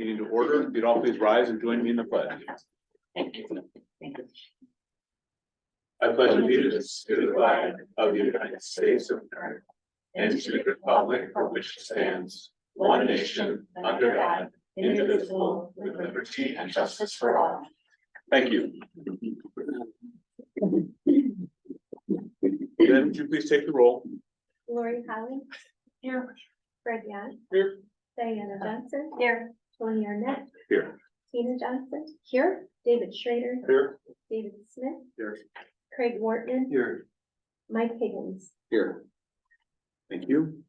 Meeting to order. If you'd all please rise and join me in the pledge. Thank you. Thank you. I pledge allegiance to the flag of the United States of America and to the republic for which it stands, one nation, under God, indivisible, with liberty and justice for all. Thank you. Then would you please take the roll? Lori Holly. Here. Fred Yant. Here. Diana Johnson. Here. Tony Arnett. Here. Tina Johnson. Here. David Schrader. Here. David Smith. Here. Craig Wortman. Here. Mike Higgins. Here. Thank you.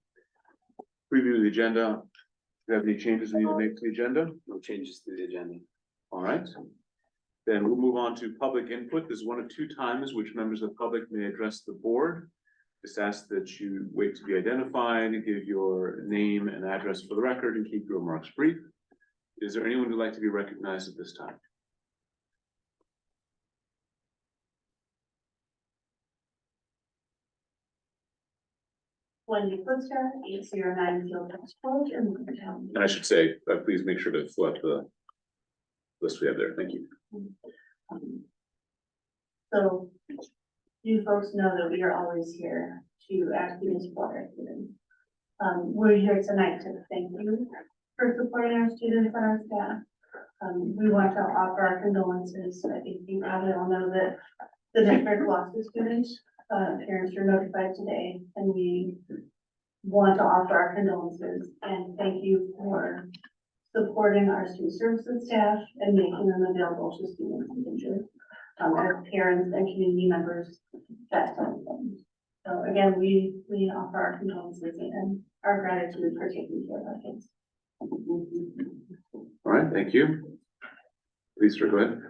Preview of the agenda. Do you have any changes we need to make to the agenda? No changes to the agenda. All right. Then we'll move on to public input. This is one of two times which members of the public may address the board. Just ask that you wait to be identified, give your name and address for the record, and keep your remarks brief. Is there anyone who'd like to be recognized at this time? Wendy Pliska, 809 Fieldhouse Road in Morgantown. And I should say, please make sure to fill out the list we have there. Thank you. So you folks know that we are always here to actively support our students. We're here tonight to thank you for supporting our students and our staff. We want to offer our condolences. I think you probably all know that the district lost a student. Parents were notified today, and we want to offer our condolences and thank you for supporting our student services staff and making them available to students and teachers, as parents and community members. That's something. So again, we offer our condolences and our gratitude for taking care of our kids. All right, thank you. Please, sir, go ahead.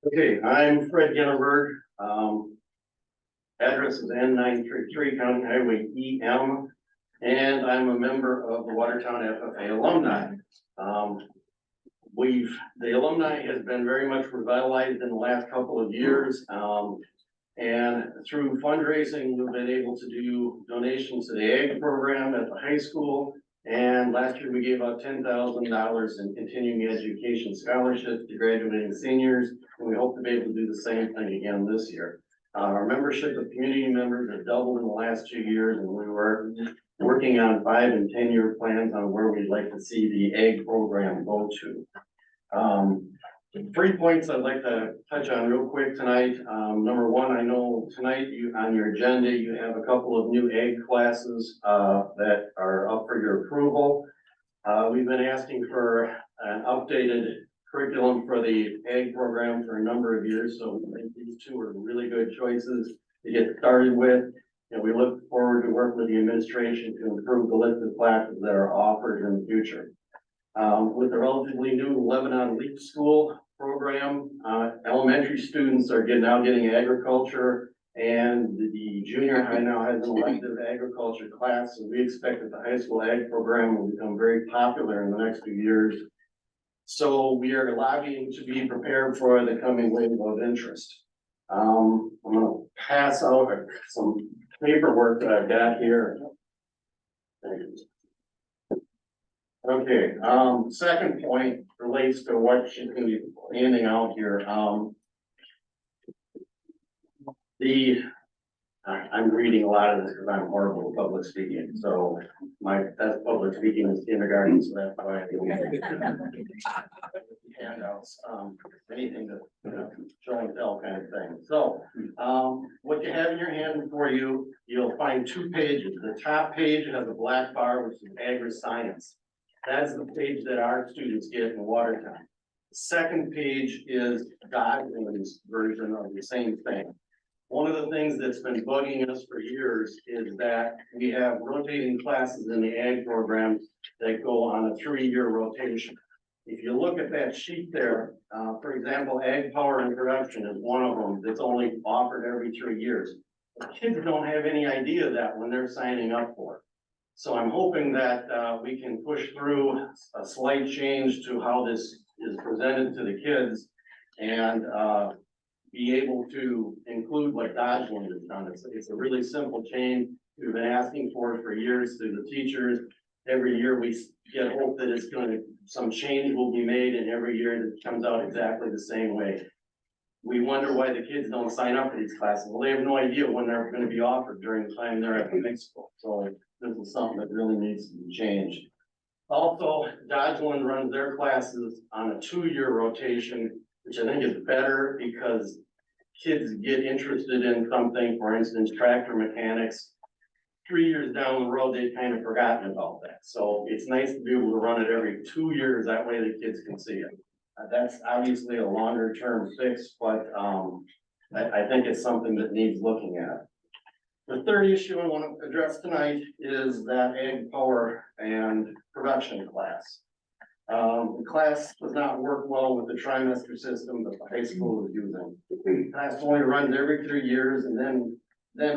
Okay, I'm Fred Ginneberg. Address is N933 County Highway EM, and I'm a member of the Watertown FFA alumni. The alumni has been very much revitalized in the last couple of years. And through fundraising, we've been able to do donations to the ag program at the high school. And last year we gave out $10,000 in continuing education scholarships to graduating seniors. And we hope to be able to do the same thing again this year. Our membership of community members has doubled in the last 2 years, and we were working on 5 and 10-year plans on where we'd like to see the ag program go to. 3 points I'd like to touch on real quick tonight. Number one, I know tonight on your agenda, you have a couple of new ag classes that are up for your approval. We've been asking for an updated curriculum for the ag program for a number of years, so I think these two are really good choices to get started with. And we look forward to working with the administration to improve the list of classes that are offered in the future. With the relatively new Lebanon Leap School program, elementary students are now getting agriculture, and the junior high now has an elective agriculture class. And we expect that the high school ag program will become very popular in the next few years. So we are lobbying to be prepared for the coming wave of interest. I'm gonna pass out some paperwork that I've got here. Okay, second point relates to what she's gonna be handing out here. I'm reading a lot of this because I'm horrible at public speaking, so my best public speaking is kindergarten, so that's why I do handouts, anything to, show and tell kind of thing. So, what you have in your hand before you, you'll find 2 pages. The top page has a black bar, which is agri-science. That's the page that our students get in Watertown. The second page is Godwin's version of the same thing. One of the things that's been bugging us for years is that we have rotating classes in the ag program that go on a 3-year rotation. If you look at that sheet there, for example, ag power and production is one of them that's only offered every 3 years. The kids don't have any idea of that when they're signing up for it. So I'm hoping that we can push through a slight change to how this is presented to the kids and be able to include what Dodgeland has done. It's a really simple change. We've been asking for it for years through the teachers. Every year we get hope that some change will be made, and every year it comes out exactly the same way. We wonder why the kids don't sign up for these classes. Well, they have no idea when they're gonna be offered during the time they're at the high school. So this is something that really needs to be changed. Also, Dodgeland runs their classes on a 2-year rotation, which I think is better because kids get interested in something, for instance, tractor mechanics. 3 years down the road, they've kind of forgotten about that. So it's nice to be able to run it every 2 years. That way the kids can see it. That's obviously a longer term fix, but I think it's something that needs looking at. The third issue I want to address tonight is that ag power and production class. The class does not work well with the trimester system that the high school is using. Class only runs every 3 years and then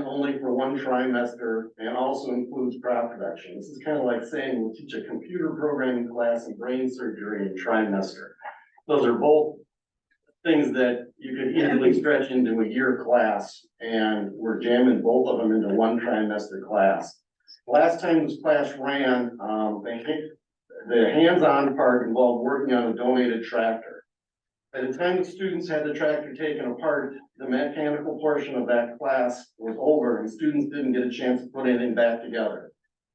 only for 1 trimester, and also includes crop production. This is kind of like saying we'll teach a computer programming class and brain surgery in trimester. Those are both things that you could easily stretch into a year class, and we're jamming both of them into 1 trimester class. Last time this class ran, the hands-on part involved working on a donated tractor. By the time the students had the tractor taken apart, the mechanical portion of that class was over and students didn't get a chance to put anything back together.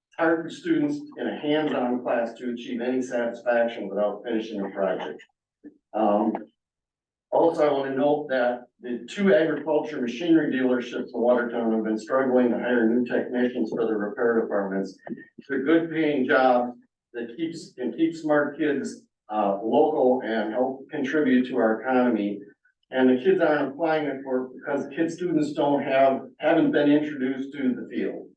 It's hard for students in a hands-on class to achieve any satisfaction without finishing a project. Also, I want to note that the 2 agriculture machinery dealerships in Watertown have been struggling to hire new technicians for the repair departments. It's a good paying job that can keep smart kids local and help contribute to our economy. And the kids aren't applying it because students haven't been introduced to the field.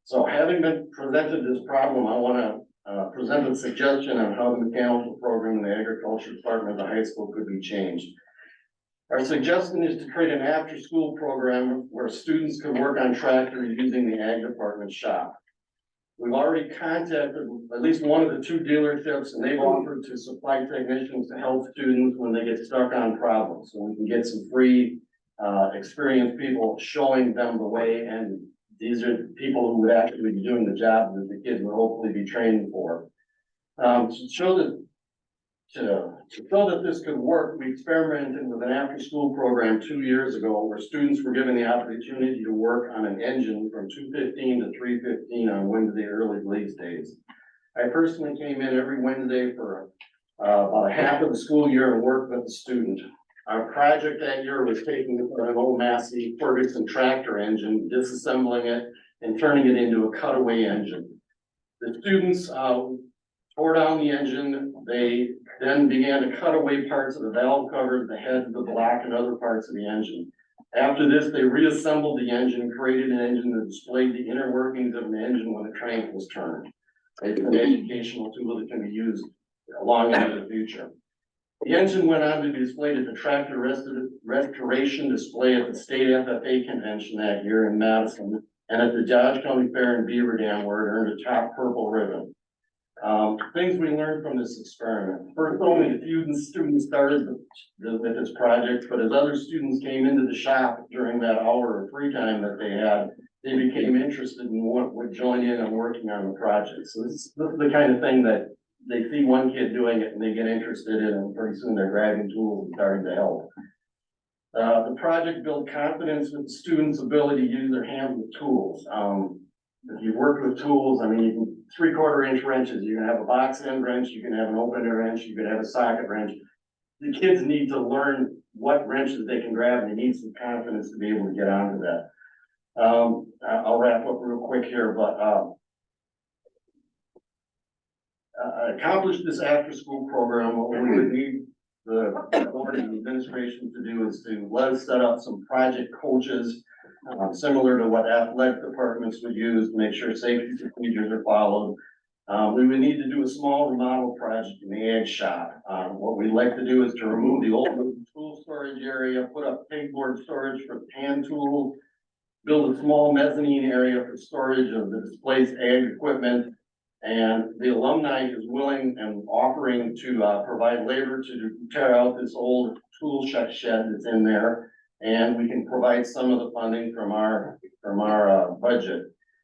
So having been presented this problem, I want to present a suggestion on how the mechanical program in the agriculture department of the high school could be changed. Our suggestion is to create an after-school program where students could work on tractors using the ag department shop. We've already contacted at least one of the 2 dealerships, and they've offered to supply technicians to help students when they get stuck on problems. So we can get some free, experienced people showing them the way, and these are people who would actually be doing the job that the kids would hopefully be training for. To show that this could work, we experimented with an after-school program 2 years ago where students were given the opportunity to work on an engine from 2:15 to 3:15 on Wednesday early release days. I personally came in every Wednesday for about a half of the school year and worked with the student. Our project that year was taking an old Massey Ferguson tractor engine, disassembling it and turning it into a cutaway engine. The students tore down the engine. They then began to cut away parts of the valve covers, the head, the block, and other parts of the engine. After this, they reassembled the engine, created an engine that displayed the inner workings of an engine when the crank was turned. It's an educational tool that can be used long into the future. The engine went on to be displayed at the tractor restoration display at the state FFA convention that year in Madison, and at the Dodge County Fair in Beaver Dam, where it earned a top purple ribbon. Things we learned from this experiment. First, only a few students started with this project, but as other students came into the shop during that hour of free time that they had, they became interested in what would join in on working on the project. So this is the kind of thing that they see one kid doing it and they get interested in, and pretty soon they're grabbing tools and starting to help. The project built confidence with students' ability to use their hands with tools. If you've worked with tools, I mean, you can 3/4 inch wrenches, you can have a box end wrench, you can have an open end wrench, you can have a socket wrench. The kids need to learn what wrenches they can grab, and they need some confidence to be able to get onto that. I'll wrap up real quick here, but accomplish this after-school program, what we would need the board and administration to do is to let us set up some project coaches, similar to what athletic departments would use to make sure safety procedures are followed. We would need to do a small remodel project in the ag shop. What we'd like to do is to remove the old tool storage area, put up pegboard storage for hand tools, build a small mezzanine area for storage of the displaced ag equipment, And the alumni is willing and offering to provide labor to tear out this old tool shed that's in there. And we can provide some of the funding from our budget.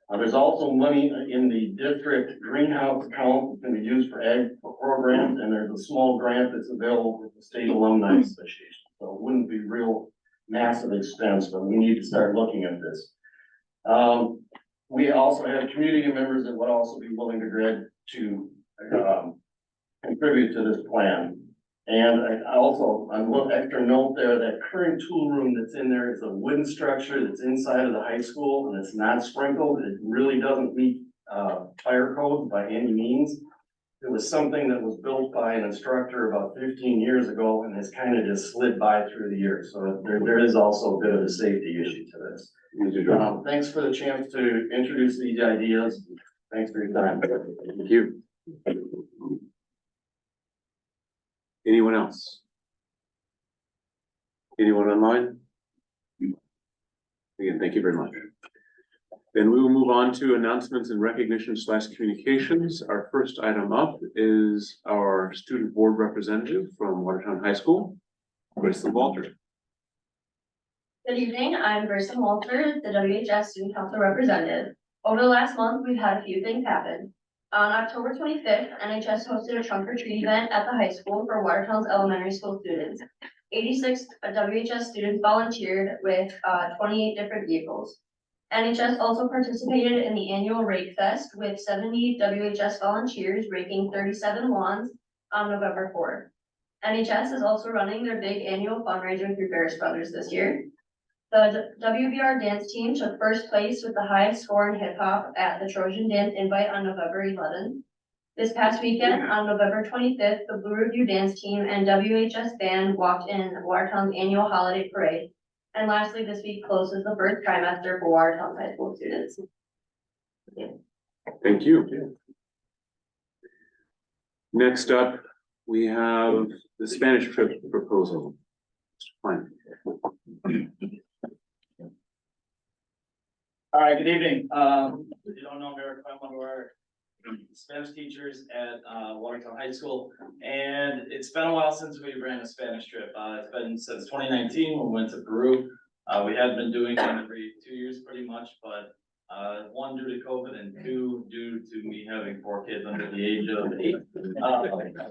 There's also money in the district greenhouse account that can be used for ag programs, and there's a small grant that's available with the State Alumni Association. So it wouldn't be real massive expense, but we need to start looking at this. We also have community members that would also be willing to contribute to this plan. And I little extra note there, that current tool room that's in there is a wooden structure that's inside of the high school, and it's not sprinkled. It really doesn't meet fire code by any means. It was something that was built by an instructor about 15 years ago and has kind of just slid by through the years. So there is also a bit of a safety issue to this. Thanks for the chance to introduce these ideas. Thanks for your time. Thank you. Anyone else? Anyone online? Again, thank you very much. Then we will move on to announcements and recognition / communications. Our first item up is our student board representative from Watertown High School, Grissom Walter. Good evening, I'm Grissom Walter, the WHS Student Council representative. Over the last month, we've had a few things happen. On October 25th, NHS hosted a trunk or treat event at the high school for Watertown's elementary school students. 86 WHS students volunteered with 28 different vehicles. NHS also participated in the annual Rake Fest with 70 WHS volunteers raking 37 lawns on November 4th. NHS is also running their big annual fundraiser through Ferris Brothers this year. The WBR dance team took first place with the highest score in hip hop at the Trojan Dance Invite on November 11th. This past weekend, on November 25th, the Blue Review dance team and WHS band walked in Watertown's annual holiday parade. And lastly, this week closes the first trimester for Watertown high school students. Thank you. Next up, we have the Spanish trip proposal. Fine. All right, good evening. If you don't know me, I'm one of our Spanish teachers at Watertown High School. And it's been a while since we ran a Spanish trip. It's been since 2019 when we went to Peru. We had been doing it every 2 years pretty much, but one due to COVID and two due to me having 4 kids under the age of 8.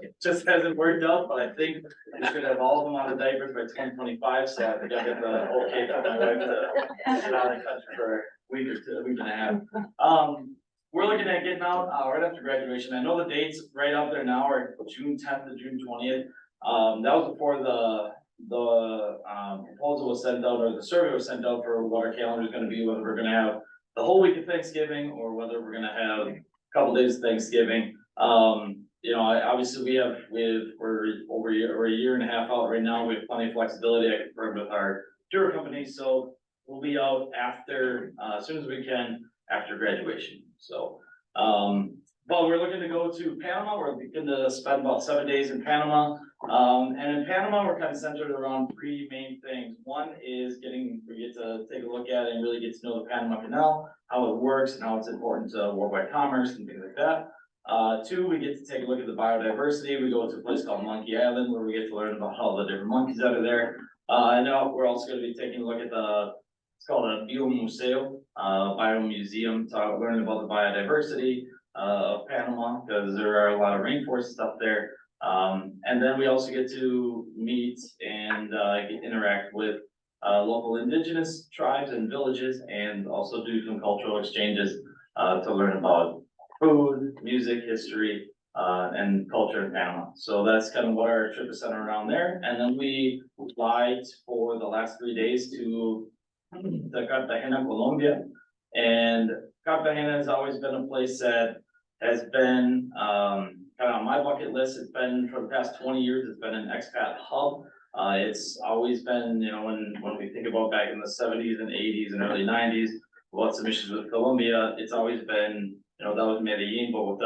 It just hasn't worked out, but I think we should have all of them out of diapers by 2025. So I think I get the okay for my wife to get out of the country for a week or 2, a week and a half. We're looking at getting out right after graduation. I know the dates right out there now are June 10th to June 20th. That was before the proposal was sent out, or the survey was sent out for what our calendar is going to be, whether we're going to have the whole week of Thanksgiving or whether we're going to have a couple days of Thanksgiving. You know, obviously we're over a year and a half out right now. We have plenty of flexibility. I confirmed with our tour company, so we'll be out after as soon as we can after graduation. So, but we're looking to go to Panama. We're looking to spend about 7 days in Panama. And in Panama, we're kind of centered around 3 main things. One is we get to take a look at it and really get to know the Panama Canal, how it works and how it's important to worldwide commerce and things like that. 2, we get to take a look at the biodiversity. We go to a place called Monkey Island where we get to learn about all the different monkeys that are there. And now we're also going to be taking a look at it's called a Biomuseo, Biomuseum, learning about the biodiversity of Panama, because there are a lot of rainforest stuff there. And then we also get to meet and interact with local indigenous tribes and villages, and also do some cultural exchanges to learn about food, music, history, and culture in Panama. So that's kind of what our trip is centered around there. And then we fly for the last 3 days to Cartagena, Colombia. And Cartagena has always been a place that has been kind of on my bucket list. It's been for the past 20 years, it's been an expat hub. It's always been, you know, when we think about back in the 70s and 80s and early 90s, about some issues with Colombia, it's always been, you know, that was Medellin, but with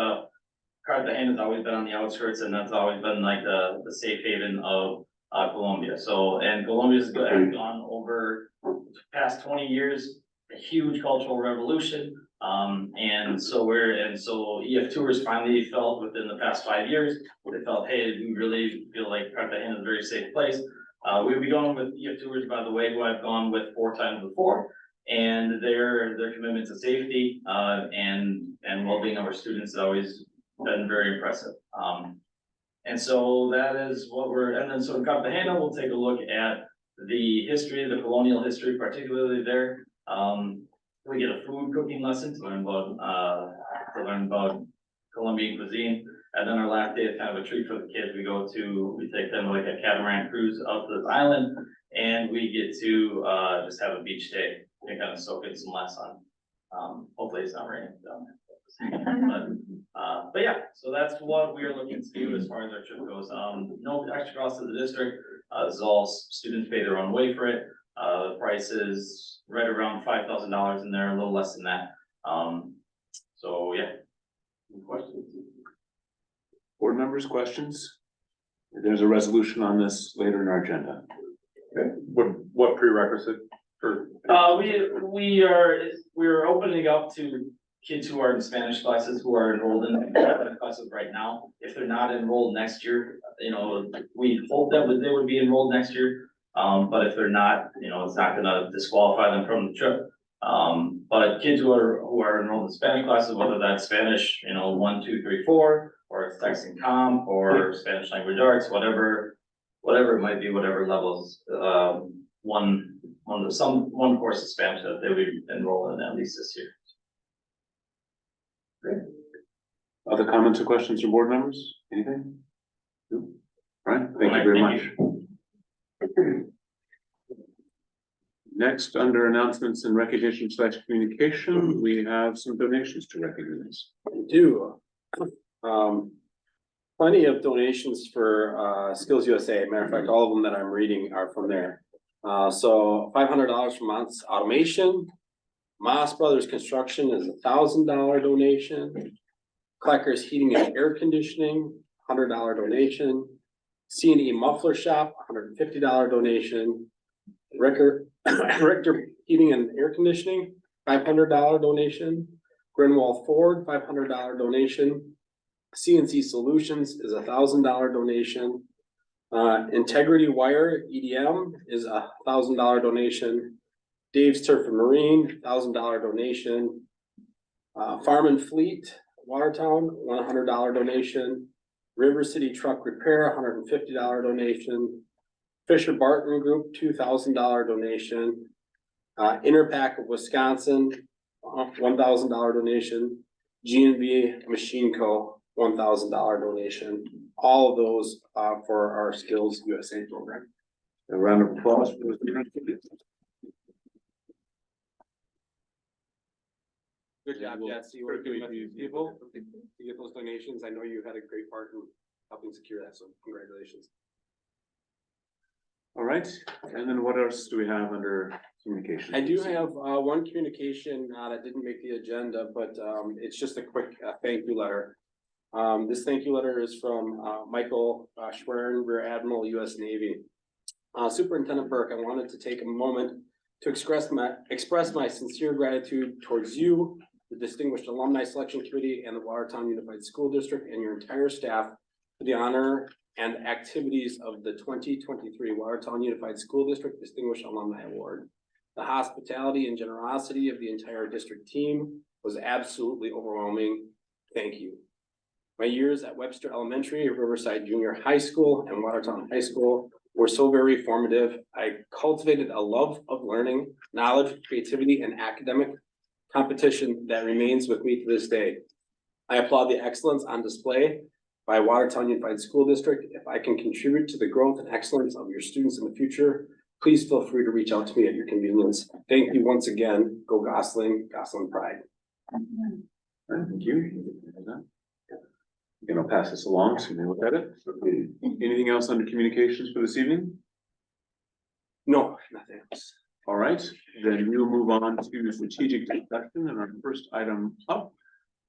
Cartagena has always been on the outskirts, and that's always been like the safe haven of Colombia. So, and Colombia's gone over the past 20 years, a huge cultural revolution. And so EF Tours finally felt within the past 5 years, they felt, hey, we really feel like Cartagena is a very safe place. We'll be going with EF Tours, by the way, who I've gone with 4 times before. And their commitment to safety, and well-being of our students has always been very impressive. And so that is what and then so in Cartagena, we'll take a look at the history, the colonial history, particularly there. We get a food cooking lesson to learn about Colombian cuisine. And then our last day is kind of a treat for the kids. We take them like a catamaran cruise out to this island, and we get to just have a beach day and kind of soak in some less sun. Hopefully it's not raining down there. But yeah, so that's what we are looking to do as far as our trip goes. No extra cost to the district. This is all students pay their own way for it. The price is right around $5,000 in there, a little less than that. So yeah. Any questions? Board members, questions? There's a resolution on this later in our agenda. What prerequisite for? We're opening up to kids who are in Spanish classes who are enrolled in classes right now. If they're not enrolled next year, we hope that they would be enrolled next year. But if they're not, it's not gonna disqualify them from the trip. But kids who are enrolled in Spanish classes, whether that's Spanish, 1, 2, 3, 4, or it's text and comp, or Spanish language arts, whatever it might be, whatever levels, one course of Spanish that they would enroll in at least this year. Other comments or questions from board members? Anything? No? All right, thank you very much. Next, under announcements and recognition / communication, we have some donations to recognize. We do. Plenty of donations for Skills USA. Matter of fact, all of them that I'm reading are from there. So $500 from Mott's Automation. Moss Brothers Construction is $1,000 donation. Clackers Heating and Air Conditioning, $100 donation. C&E Muffler Shop, $150 donation. Richter Heating and Air Conditioning, $500 donation. Grinwall Ford, $500 donation. CNC Solutions is $1,000 donation. Integrity Wire EDM is $1,000 donation. Dave's Turf and Marine, $1,000 donation. Farm and Fleet, Watertown, $100 donation. River City Truck Repair, $150 donation. Fisher Barton Group, $2,000 donation. Interpack of Wisconsin, $1,000 donation. G&V Machine Co., $1,000 donation. All of those for our Skills USA program. A round of applause for those donations. Good job, Jesse. We're good with these people to get those donations. I know you had a great part in helping secure that, so congratulations. All right, and then what else do we have under communication? I do have one communication that didn't make the agenda, but it's just a quick thank you letter. This thank you letter is from Michael Schwerin, Rear Admiral, U.S. Navy. Superintendent Burke, I wanted to take a moment to express my sincere gratitude towards you, the Distinguished Alumni Selection Committee, and the Watertown Unified School District and your entire staff for the honor and activities of the 2023 Watertown Unified School District Distinguished Alumni Award. The hospitality and generosity of the entire district team was absolutely overwhelming. Thank you. My years at Webster Elementary, Riverside Junior High School, and Watertown High School were so very formative. I cultivated a love of learning, knowledge, creativity, and academic competition that remains with me to this day. I applaud the excellence on display by Watertown Unified School District. If I can contribute to the growth and excellence of your students in the future, please feel free to reach out to me at your convenience. Thank you once again. Go Gosling, Gosling Pride. Thank you. I'm gonna pass this along so you may look at it. Anything else under communications for this evening? No, nothing else. All right, then we'll move on to strategic discussion, and our first item up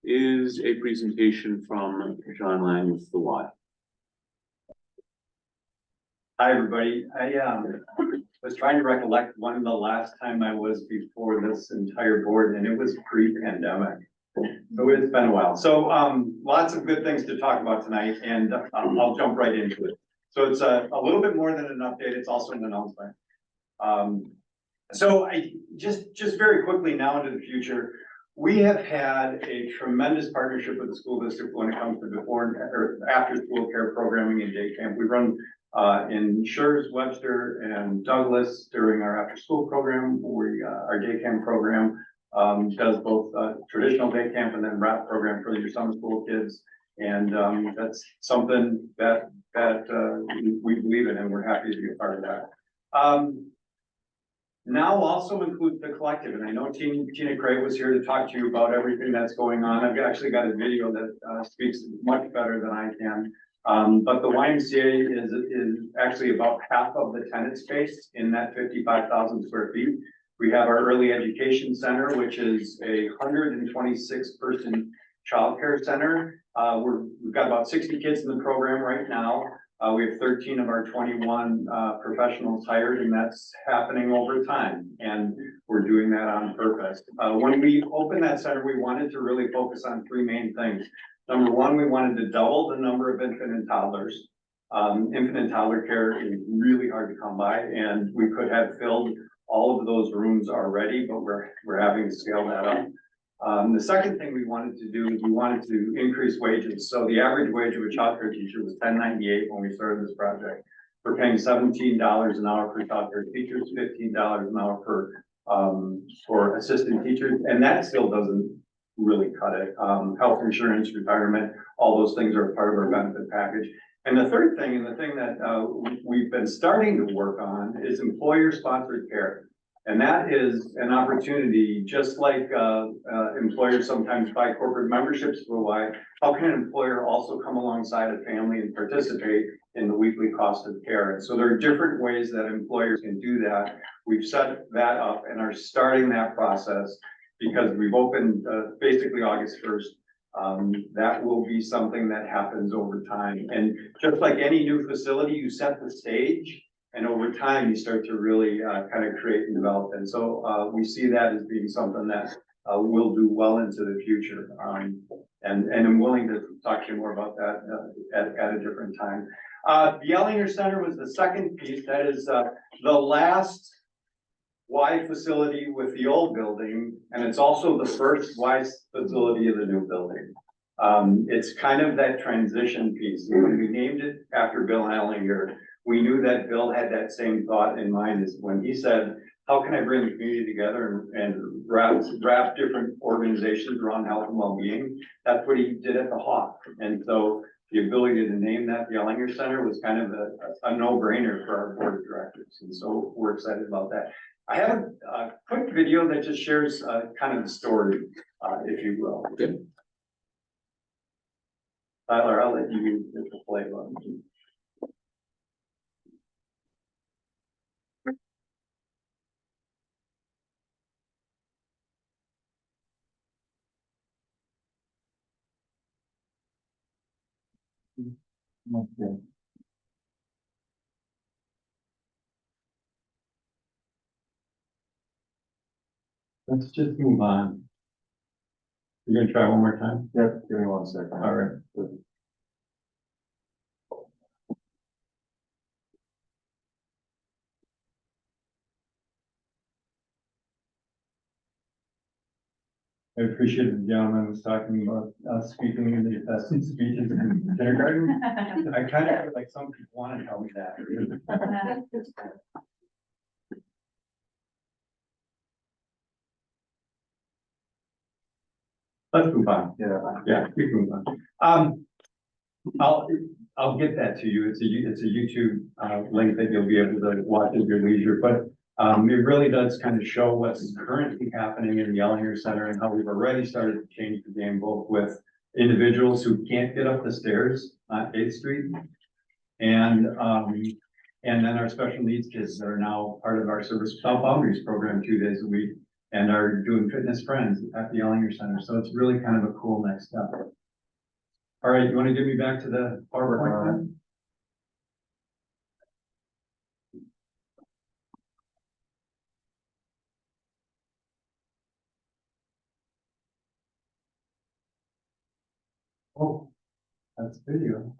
is a presentation from John Lang with the Y. Hi, everybody. was trying to recollect when the last time I was before this entire board, and it was pre-pandemic. So it's been a while. So, lots of good things to talk about tonight, and I'll jump right into it. So it's a little bit more than an update, it's also an announcement. So I just very quickly now into the future, we have had a tremendous partnership with the school district when it comes to before or after school care programming and day camp. We run in Schurz, Webster, and Douglas during our after school program. Our day camp program does both traditional day camp and then wrap program for your summer school kids. And that's something that we believe in, and we're happy to be a part of that. Now also includes the collective, and I know Tina Craig was here to talk to you about everything that's going on. I've actually got a video that speaks much better than I can. But the YMCA is actually about half of the tenant space in that 55,000 square feet. We have our early education center, which is a 126 person childcare center. We've got about 60 kids in the program right now. We have 13 of our 21 professionals hired, and that's happening over time. And we're doing that on purpose. When we opened that center, we wanted to really focus on three main things. Number one, we wanted to double the number of infant and toddlers. Infant and toddler care is really hard to come by, and we could have filled all of those rooms already, but we're having to scale that up. The second thing we wanted to do is we wanted to increase wages. So the average wage of a childcare teacher was $10.98 when we started this project. We're paying $17 an hour for childcare teachers, $15 an hour for assistant teachers, and that still doesn't really cut it. Health insurance, retirement, all those things are part of our benefit package. And the third thing, and the thing that we've been starting to work on, is employer-sponsored care. And that is an opportunity, just like employers sometimes buy corporate memberships for why, how can an employer also come alongside a family and participate in the weekly cost of care? And so there are different ways that employers can do that. We've set that up and are starting that process because we've opened basically August 1st. That will be something that happens over time. And just like any new facility, you set the stage. And over time, you start to really kind of create and develop. And so we see that as being something that will do well into the future. And I'm willing to talk to you more about that at a different time. The Ellinger Center was the second piece. That is the last Y facility with the old building. And it's also the first Y facility of the new building. It's kind of that transition piece. When we named it after Bill Ellinger, we knew that Bill had that same thought in mind as when he said, how can I bring the community together and wrap different organizations around health and well-being? That's what he did at the Hawk. And so the ability to name that the Ellinger Center was kind of a no-brainer for our board of directors. And so we're excited about that. I have a quick video that just shares kind of the story, if you will. Good. Tyler, I'll let you hit the play button. Okay. Let's just move on. You're gonna try one more time? Yep, give me 1 second. All right. I appreciate the gentleman was talking about speaking in the assessment speeches in kindergarten. I kind of feel like some people want to tell me that. Let's move on. Yeah, we can move on. I'll get that to you. It's a YouTube link that you'll be able to watch at your leisure, but it really does kind of show what's currently happening in the Ellinger Center and how we've already started to change the game, both with individuals who can't get up the stairs on 8th Street. And then our special needs kids that are now part of our Service Without Boundaries program 2 days a week and are doing fitness friends at the Ellinger Center. So it's really kind of a cool next step. All right, you want to give me back to the PowerPoint then? Oh, that's video.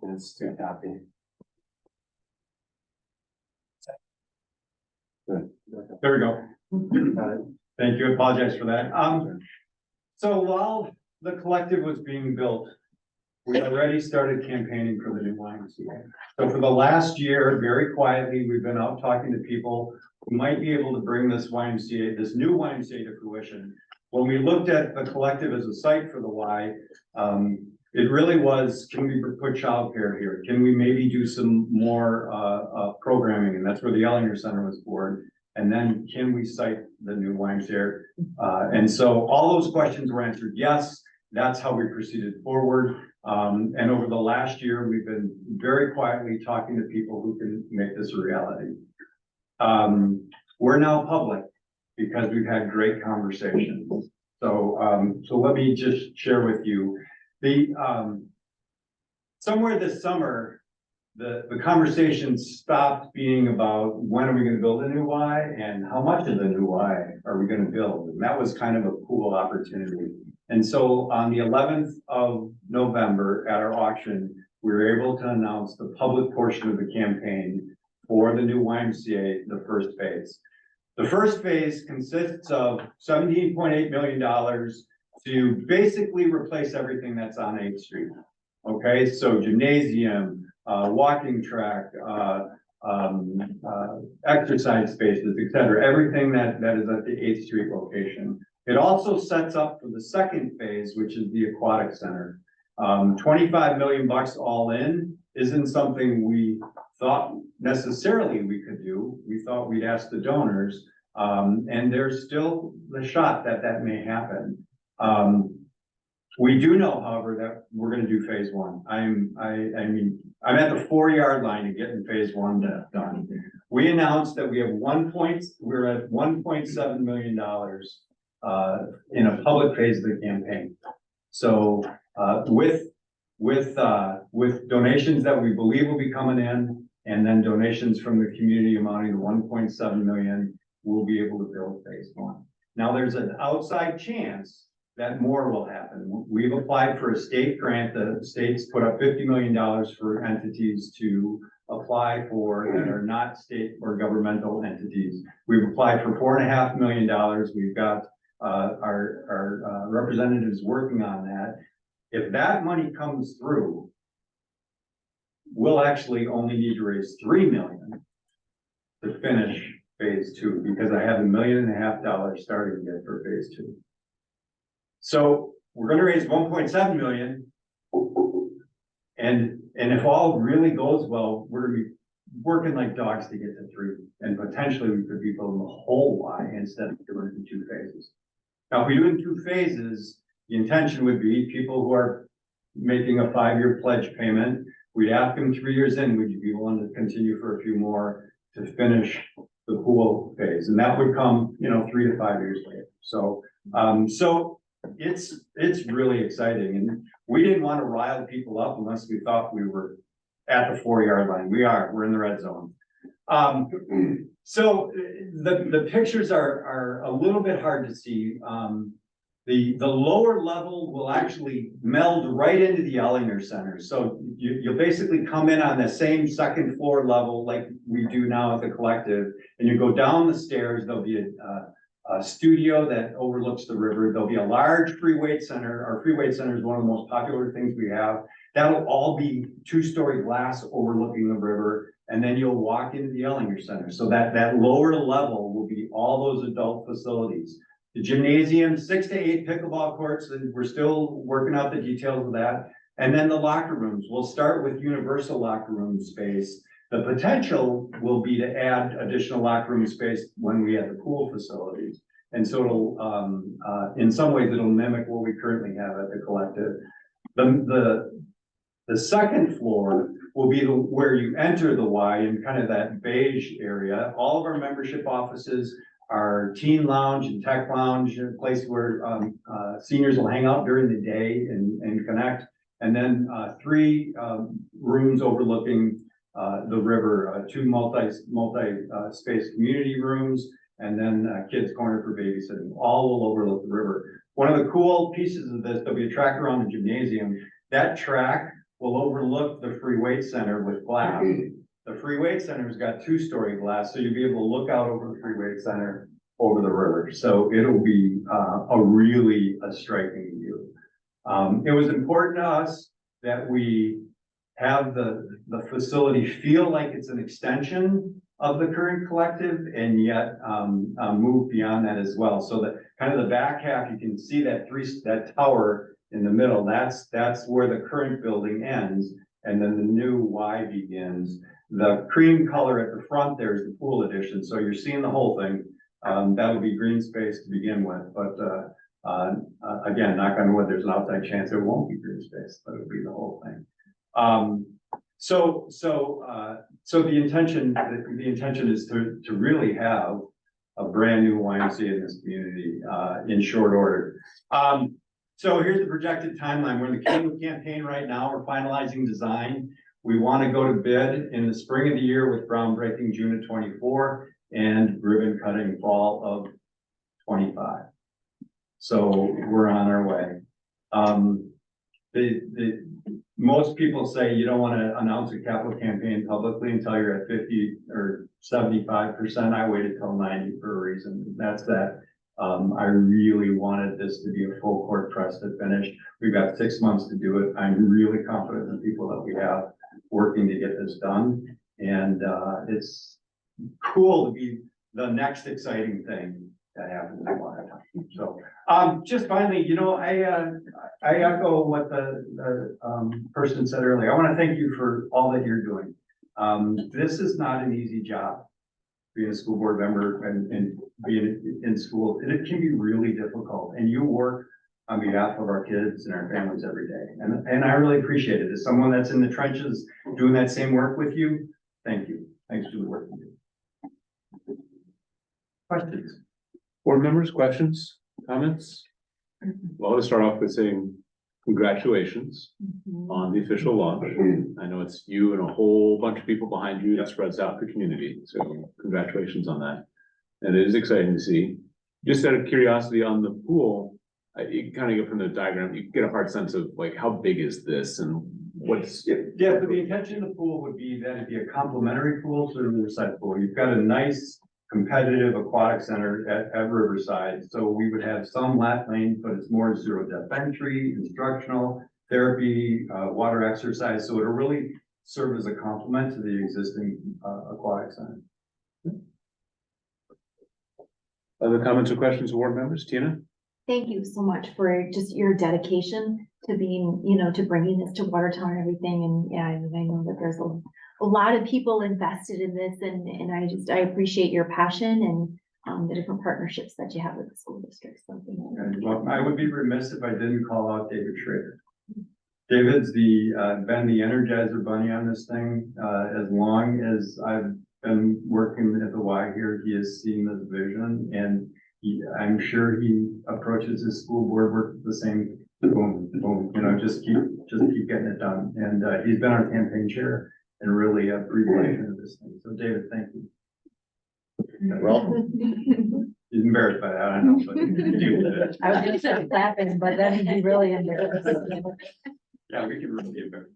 It's too happy. There we go. Thank you, apologize for that. So while the collective was being built, we already started campaigning for the new YMCA. So for the last year, very quietly, we've been out talking to people who might be able to bring this YMCA, this new YMCA to fruition. When we looked at the collective as a site for the Y, it really was, can we put childcare here? Can we maybe do some more programming? And that's where the Ellinger Center was born. And then can we cite the new YMCA? And so all those questions were answered yes. That's how we proceeded forward. And over the last year, we've been very quietly talking to people who can make this a reality. We're now public because we've had great conversations. So, so let me just share with you somewhere this summer, the conversation stopped being about when are we going to build a new Y and how much of the new Y are we going to build? And that was kind of a cool opportunity. And so on the 11th of November at our auction, we were able to announce the public portion of the campaign for the new YMCA, the first phase. The first phase consists of $17.8 million to basically replace everything that's on 8th Street. Okay, so gymnasium, walking track, exercise spaces, et cetera, everything that is at the 8th Street location. It also sets up for the second phase, which is the aquatic center. 25 million bucks all in isn't something we thought necessarily we could do. We thought we'd ask the donors, and there's still the shot that that may happen. We do know, however, that we're going to do phase one. I mean, I'm at the 4-yard line of getting phase one done. We announced that we're at $1.7 million in a public phase of the campaign. So with donations that we believe will be coming in, and then donations from the community amounting to $1.7 million, we'll be able to build phase one. Now, there's an outside chance that more will happen. We've applied for a state grant. The state's put up $50 million for entities to apply for that are not state or governmental entities. We've applied for $4.5 million. We've got our representatives working on that. If that money comes through, we'll actually only need to raise $3 million to finish phase two, because I have $1.5 million starting bid for phase two. So we're going to raise 1.7 million. And if all really goes well, we're going to be working like dogs to get to 3. And potentially we could be building the whole Y instead of doing it in 2 phases. Now, if we do it in 2 phases, the intention would be people who are making a 5-year pledge payment, we'd ask them 3 years in, would you be willing to continue for a few more to finish the pool phase? And that would come, 3 to 5 years later. So, it's really exciting, and we didn't want to rile people up unless we thought we were at the 4-yard line. We're in the red zone. So the pictures are a little bit hard to see. The lower level will actually meld right into the Ellinger Center. So you'll basically come in on the same second floor level like we do now at the collective, and you go down the stairs. There'll be a studio that overlooks the river. There'll be a large free weight center. Our free weight center is one of the most popular things we have. That'll all be 2-story glass overlooking the river. And then you'll walk into the Ellinger Center. So that lower level will be all those adult facilities. The gymnasium, 6 to 8 pickleball courts, and we're still working out the details of that. And then the locker rooms, we'll start with universal locker room space. The potential will be to add additional locker room space when we have the pool facilities. And so it'll, in some ways, it'll mimic what we currently have at the collective. The second floor will be where you enter the Y in kind of that beige area. All of our membership offices, our teen lounge and tech lounge, a place where seniors will hang out during the day and connect. And then 3 rooms overlooking the river, 2 multi-space community rooms, and then kids' corner for babysitting. All will overlook the river. One of the cool pieces of this, there'll be a track around the gymnasium. That track will overlook the free weight center with glass. The free weight center's got 2-story glass, so you'll be able to look out over the free weight center over the river. So it'll be a striking view. It was important to us that we have the facility feel like it's an extension of the current collective and yet move beyond that as well. So that kind of the back half, you can see that tower in the middle, that's where the current building ends, and then the new Y begins. The cream color at the front there is the pool addition, so you're seeing the whole thing. That'll be green space to begin with, but again, knock on wood, there's an outside chance it won't be green space, but it'll be the whole thing. So the intention is to really have a brand new YMCA in this community in short order. So here's the projected timeline. We're in the Kingwood campaign right now. We're finalizing design. We want to go to bid in the spring of the year with groundbreaking June of 24 and ribbon cutting fall of 25. So we're on our way. Most people say you don't want to announce a capital campaign publicly until you're at 50 or 75%. I waited till 90 for a reason. That's that. I really wanted this to be a full court press to finish. We've got 6 months to do it. I'm really confident in the people that we have working to get this done. And it's cool to be the next exciting thing that happens in Watertown. So just finally, you know, I echo what the person said earlier. I want to thank you for all that you're doing. This is not an easy job, being a school board member and being in school. And it can be really difficult. And you work on behalf of our kids and our families every day. And I really appreciate it. As someone that's in the trenches doing that same work with you, thank you. Thanks for the work you do. Questions? Board members, questions, comments? Well, let's start off with saying congratulations on the official launch. I know it's you and a whole bunch of people behind you that spreads out the community. So congratulations on that. And it is exciting to see. Just out of curiosity on the pool, you kind of get from the diagram, you get a hard sense of like, how big is this and what's. Yeah, but the intention of the pool would be that it'd be a complementary pool to the Riverside pool. You've got a nice competitive aquatic center at Riverside. So we would have some lap lanes, but it's more zero depth entry, instructional, therapy, water exercise. So it'll really serve as a complement to the existing aquatic center. Other comments or questions, board members? Tina? Thank you so much for just your dedication to being, you know, to bringing this to Watertown and everything. And yeah, I know that there's a lot of people invested in this, and I appreciate your passion and the different partnerships that you have with the school district. So thank you. And, well, I would be remiss if I didn't call out David Schrader. David's been the Energizer Bunny on this thing. As long as I've been working at the Y here, he has seen this vision, and I'm sure he approaches his school board work the same. Boom, boom, you know, just keep getting it done. And he's been our campaign chair and really a abbreviation of this thing. So David, thank you. Well, He's embarrassed by that, I know, but deal with it. I was gonna start clapping, but then he'd be really embarrassed. Yeah, we can really get better.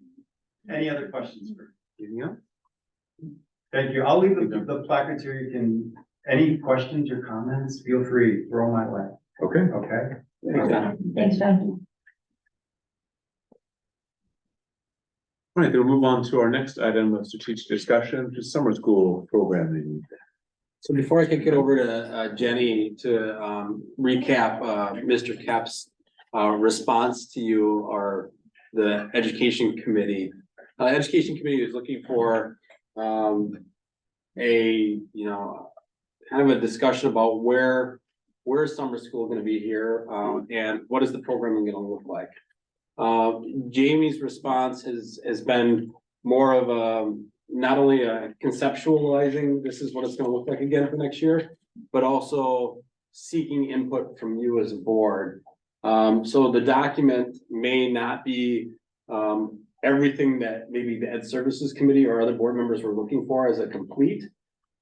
Any other questions for? Anything else? Thank you. I'll leave the placards here. You can, any questions or comments, feel free, throw my way. Okay. Okay? Thanks, John. Thanks, John. All right, then we'll move on to our next item of strategic discussion, which is summer school programming. So before I kick it over to Jenny to recap Mr. Cap's response to you or the education committee. Education committee is looking for a, you know, kind of a discussion about where is summer school gonna be here, and what is the programming gonna look like? Jamie's response has been more of a, not only a conceptualizing, this is what it's gonna look like again for next year, but also seeking input from you as a board. So the document may not be, everything that maybe the Ed Services Committee or other board members were looking for as a complete,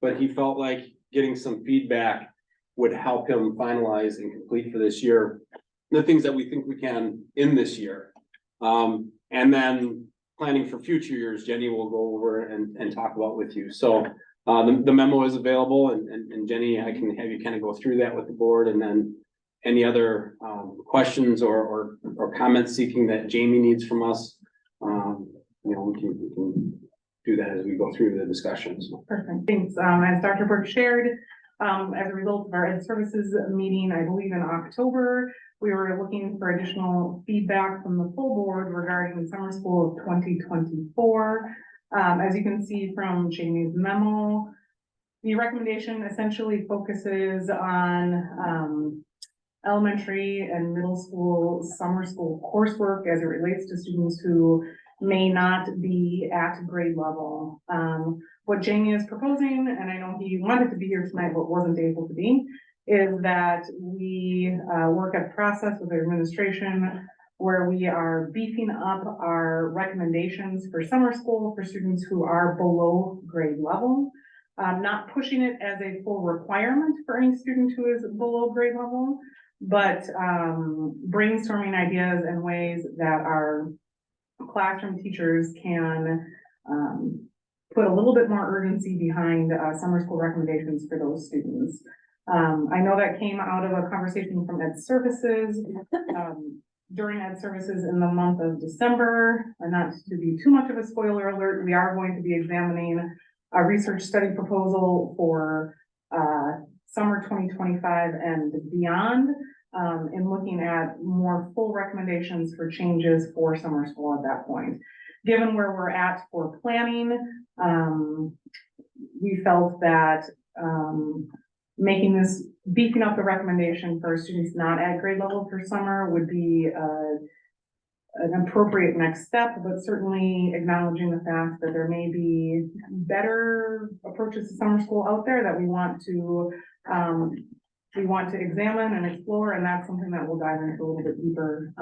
but he felt like getting some feedback would help him finalize and complete for this year, the things that we think we can in this year. And then planning for future years, Jenny will go over and talk about with you. So the memo is available, and Jenny, I can have you kind of go through that with the board, and then any other questions or comments seeking that Jamie needs from us. You know, we can do that as we go through the discussions. Perfect, thanks. As Dr. Burke shared, as a result of our Ed Services meeting, I believe in October, we were looking for additional feedback from the full board regarding the summer school of 2024. As you can see from Jamie's memo, the recommendation essentially focuses on elementary and middle school summer school coursework as it relates to students who may not be at grade level. What Jamie is proposing, and I know he wanted to be here tonight but wasn't able to be, is that we work a process with the administration where we are beefing up our recommendations for summer school for students who are below grade level. Not pushing it as a full requirement for any student who is below grade level, but brainstorming ideas and ways that our classroom teachers can put a little bit more urgency behind summer school recommendations for those students. I know that came out of a conversation from Ed Services during Ed Services in the month of December. And not to be too much of a spoiler alert, we are going to be examining a research study proposal for summer 2025 and beyond, and looking at more full recommendations for changes for summer school at that point. Given where we're at for planning, we felt that making this, beefing up the recommendation for students not at grade level for summer would be an appropriate next step, but certainly acknowledging the fact that there may be better approaches to summer school out there that we want to examine and explore, and that's something that we'll dive into a little bit deeper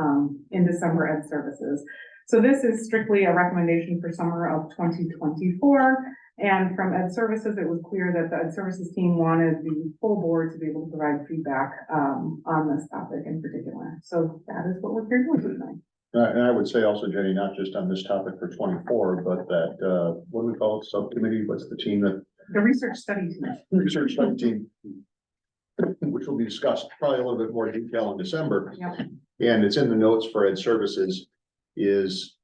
in December Ed Services. So this is strictly a recommendation for summer of 2024. And from Ed Services, it was clear that the Ed Services team wanted the full board to be able to provide feedback on this topic in particular. So that is what we're here doing tonight. And I would say also, Jenny, not just on this topic for 24, but that, what do we call it, subcommittee, what's the team that? The research study team. Research study team. Which will be discussed probably a little bit more detail in December. Yep. And it's in the notes for Ed Services, is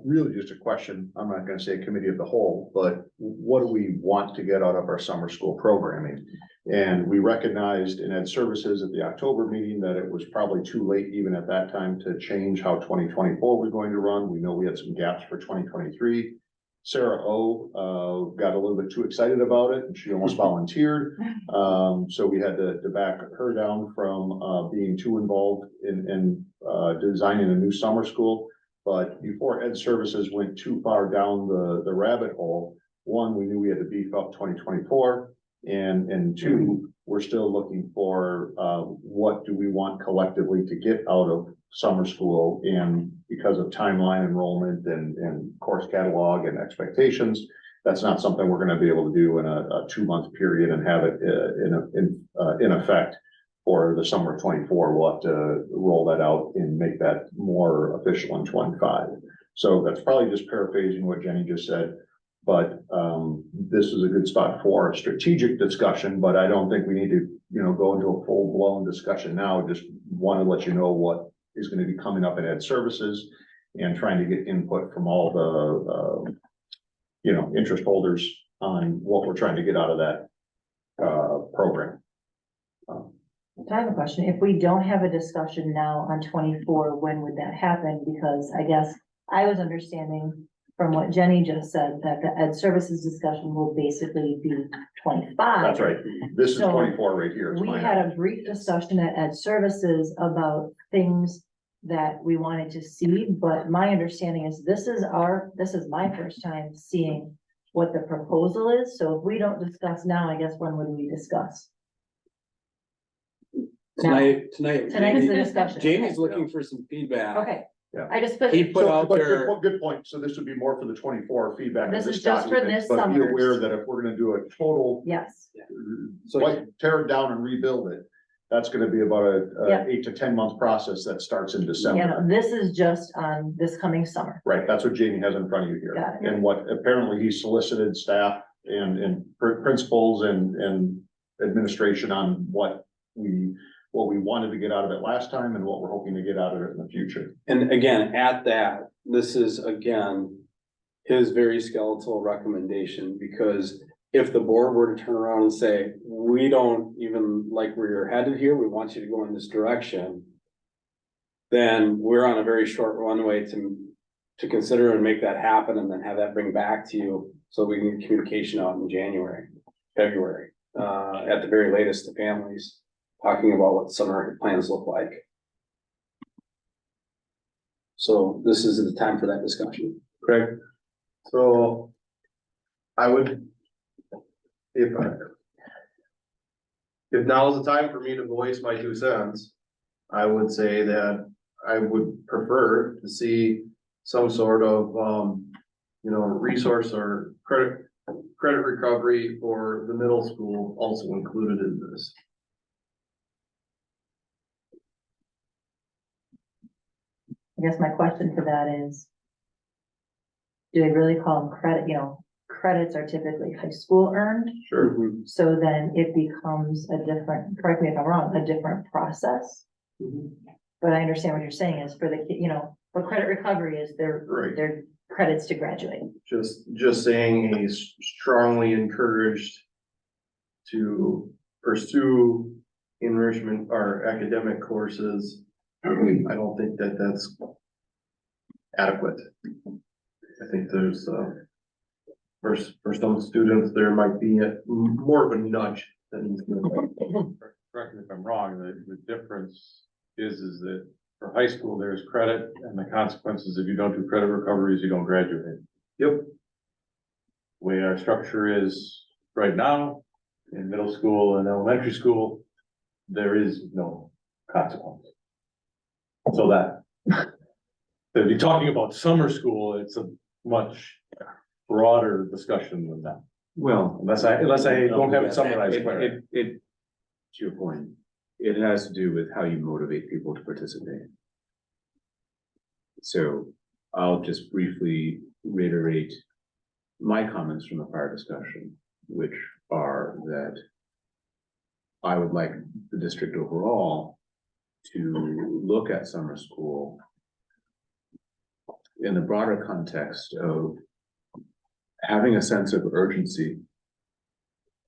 really just a question. I'm not gonna say committee of the whole, but what do we want to get out of our summer school programming? And we recognized in Ed Services at the October meeting that it was probably too late even at that time to change how 2024 was going to run. We know we had some gaps for 2023. Sarah O got a little bit too excited about it and she almost volunteered. So we had to back her down from being too involved in designing a new summer school. But before Ed Services went too far down the rabbit hole, one, we knew we had to beef up 2024. And two, we're still looking for what do we want collectively to get out of summer school, and because of timeline enrollment and course catalog and expectations, that's not something we're going to be able to do in a 2-month period and have it in effect for the summer of 24. We'll have to roll that out and make that more official in 25. So that's probably just paraphrasing what Jenny just said. But this is a good spot for a strategic discussion, but I don't think we need to, go into a full blown discussion now. Just want to let you know what is going to be coming up in Ed Services and trying to get input from all the, interest holders on what we're trying to get out of that program. I have a question. If we don't have a discussion now on 24, when would that happen? Because I guess I was understanding from what Jenny just said, that the ed services discussion will basically be 25. That's right. This is So, 24 right here. It's We my had a knowledge. brief discussion at ed services about things that we wanted to see, but my understanding is this is my first time seeing what the proposal is. So if we don't discuss now, I guess when would we discuss? Tonight, Tonight is the discussion. Jamie's looking for some feedback. Okay. Yeah. I just, He put So, out but there, good point. So this would be more for the 24 feedback. of This is just for document, this But be summer's. aware that if we're gonna do a total, yes, So- like, tear it down and rebuild it, that's gonna be about Yeah. a 8 to 10 month process that starts in you December. know, this is just on this coming summer. Right, that's what Jamie has in front of you here. Got it. And what apparently he solicited staff and principals and administration on what we wanted to get out of it last time and what we're hoping to get out of it in the future. and again, at that, this is again, his very skeletal recommendation, because if the board were to turn around and say, we don't even like where you're headed here, we want you to go in this direction, then we're on a very short runway to consider and make that happen and then have that bring back to you, so we can get communication out in January, February, at the very latest to families, talking about what summer plans look like. So this is the time for that discussion. Craig, so I would, if now is the time for me to voice my 2 cents, I would say that I would prefer to see some sort of, resource or credit recovery for the middle school also included in this. I guess my question for that is, do they really call them credit? You know, credits are typically high school earned. Sure. So then it becomes a different, correct me if I'm wrong, a different process. But I understand what you're saying is for the, but credit recovery is Right. their credits to graduate. Just saying he's strongly encouraged to pursue enrichment or academic courses. I don't think that that's adequate. I think there's, for some students, there might be more of a nudge than. Correct me if I'm wrong, the difference is that for high school, there's credit and the consequences, if you don't do credit recoveries, you don't graduate. Yep. The way our structure is right now, in middle school and elementary school, there is no consequence. So that, if you're talking about summer school, it's a much broader discussion than that. Well, Unless I don't have it summarized. clearly. to your point, it has to do with how you motivate people to participate. So I'll just briefly reiterate my comments from the prior discussion, which are that I would like the district overall to look at summer school in the broader context of having a sense of urgency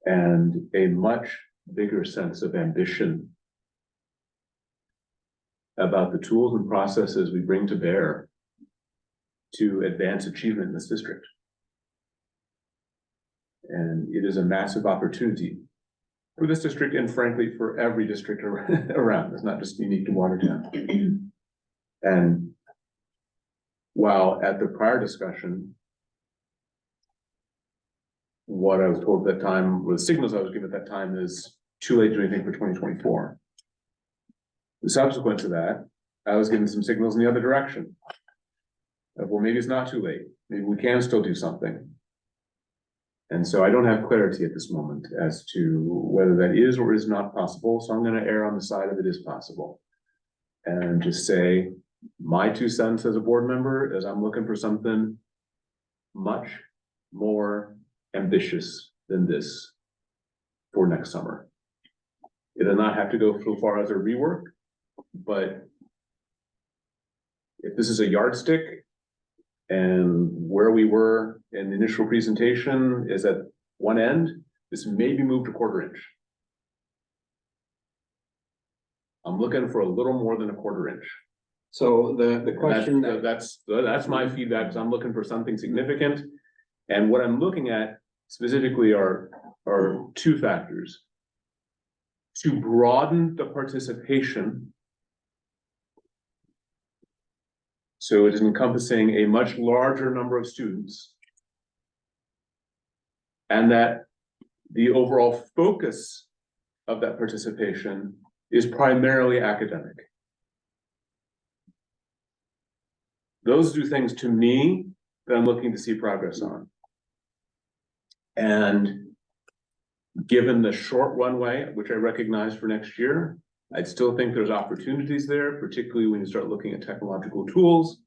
and a much bigger sense of ambition about the tools and processes we bring to bear to advance achievement in this district. And it is a massive opportunity for this district and frankly, for every district around. It's not just unique to Watertown. And while at the prior discussion, what I was told at that time, was signals I was given at that time is too late to do anything for 2024. Subsequent to that, I was given some signals in the other direction. Well, maybe it's not too late. Maybe we can still do something. And so I don't have clarity at this moment as to whether that is or is not possible. So I'm going to err on the side of it is possible. And just say my 2 cents as a board member is I'm looking for something much more ambitious than this for next summer. It does not have to go so far as a rework, but if this is a yardstick and where we were in the initial presentation is at one end, this may be moved a quarter inch. I'm looking for a little more than a quarter inch. So the question That's my feedback, 'cause I'm looking for something significant. And what I'm looking at specifically are two factors. To broaden the participation. So it is encompassing a much larger number of students. And that the overall focus of that participation is primarily academic. Those are things to me that I'm looking to see progress on. And given the short runway, which I recognize for next year, I still think there's opportunities there, particularly when you start looking at technological tools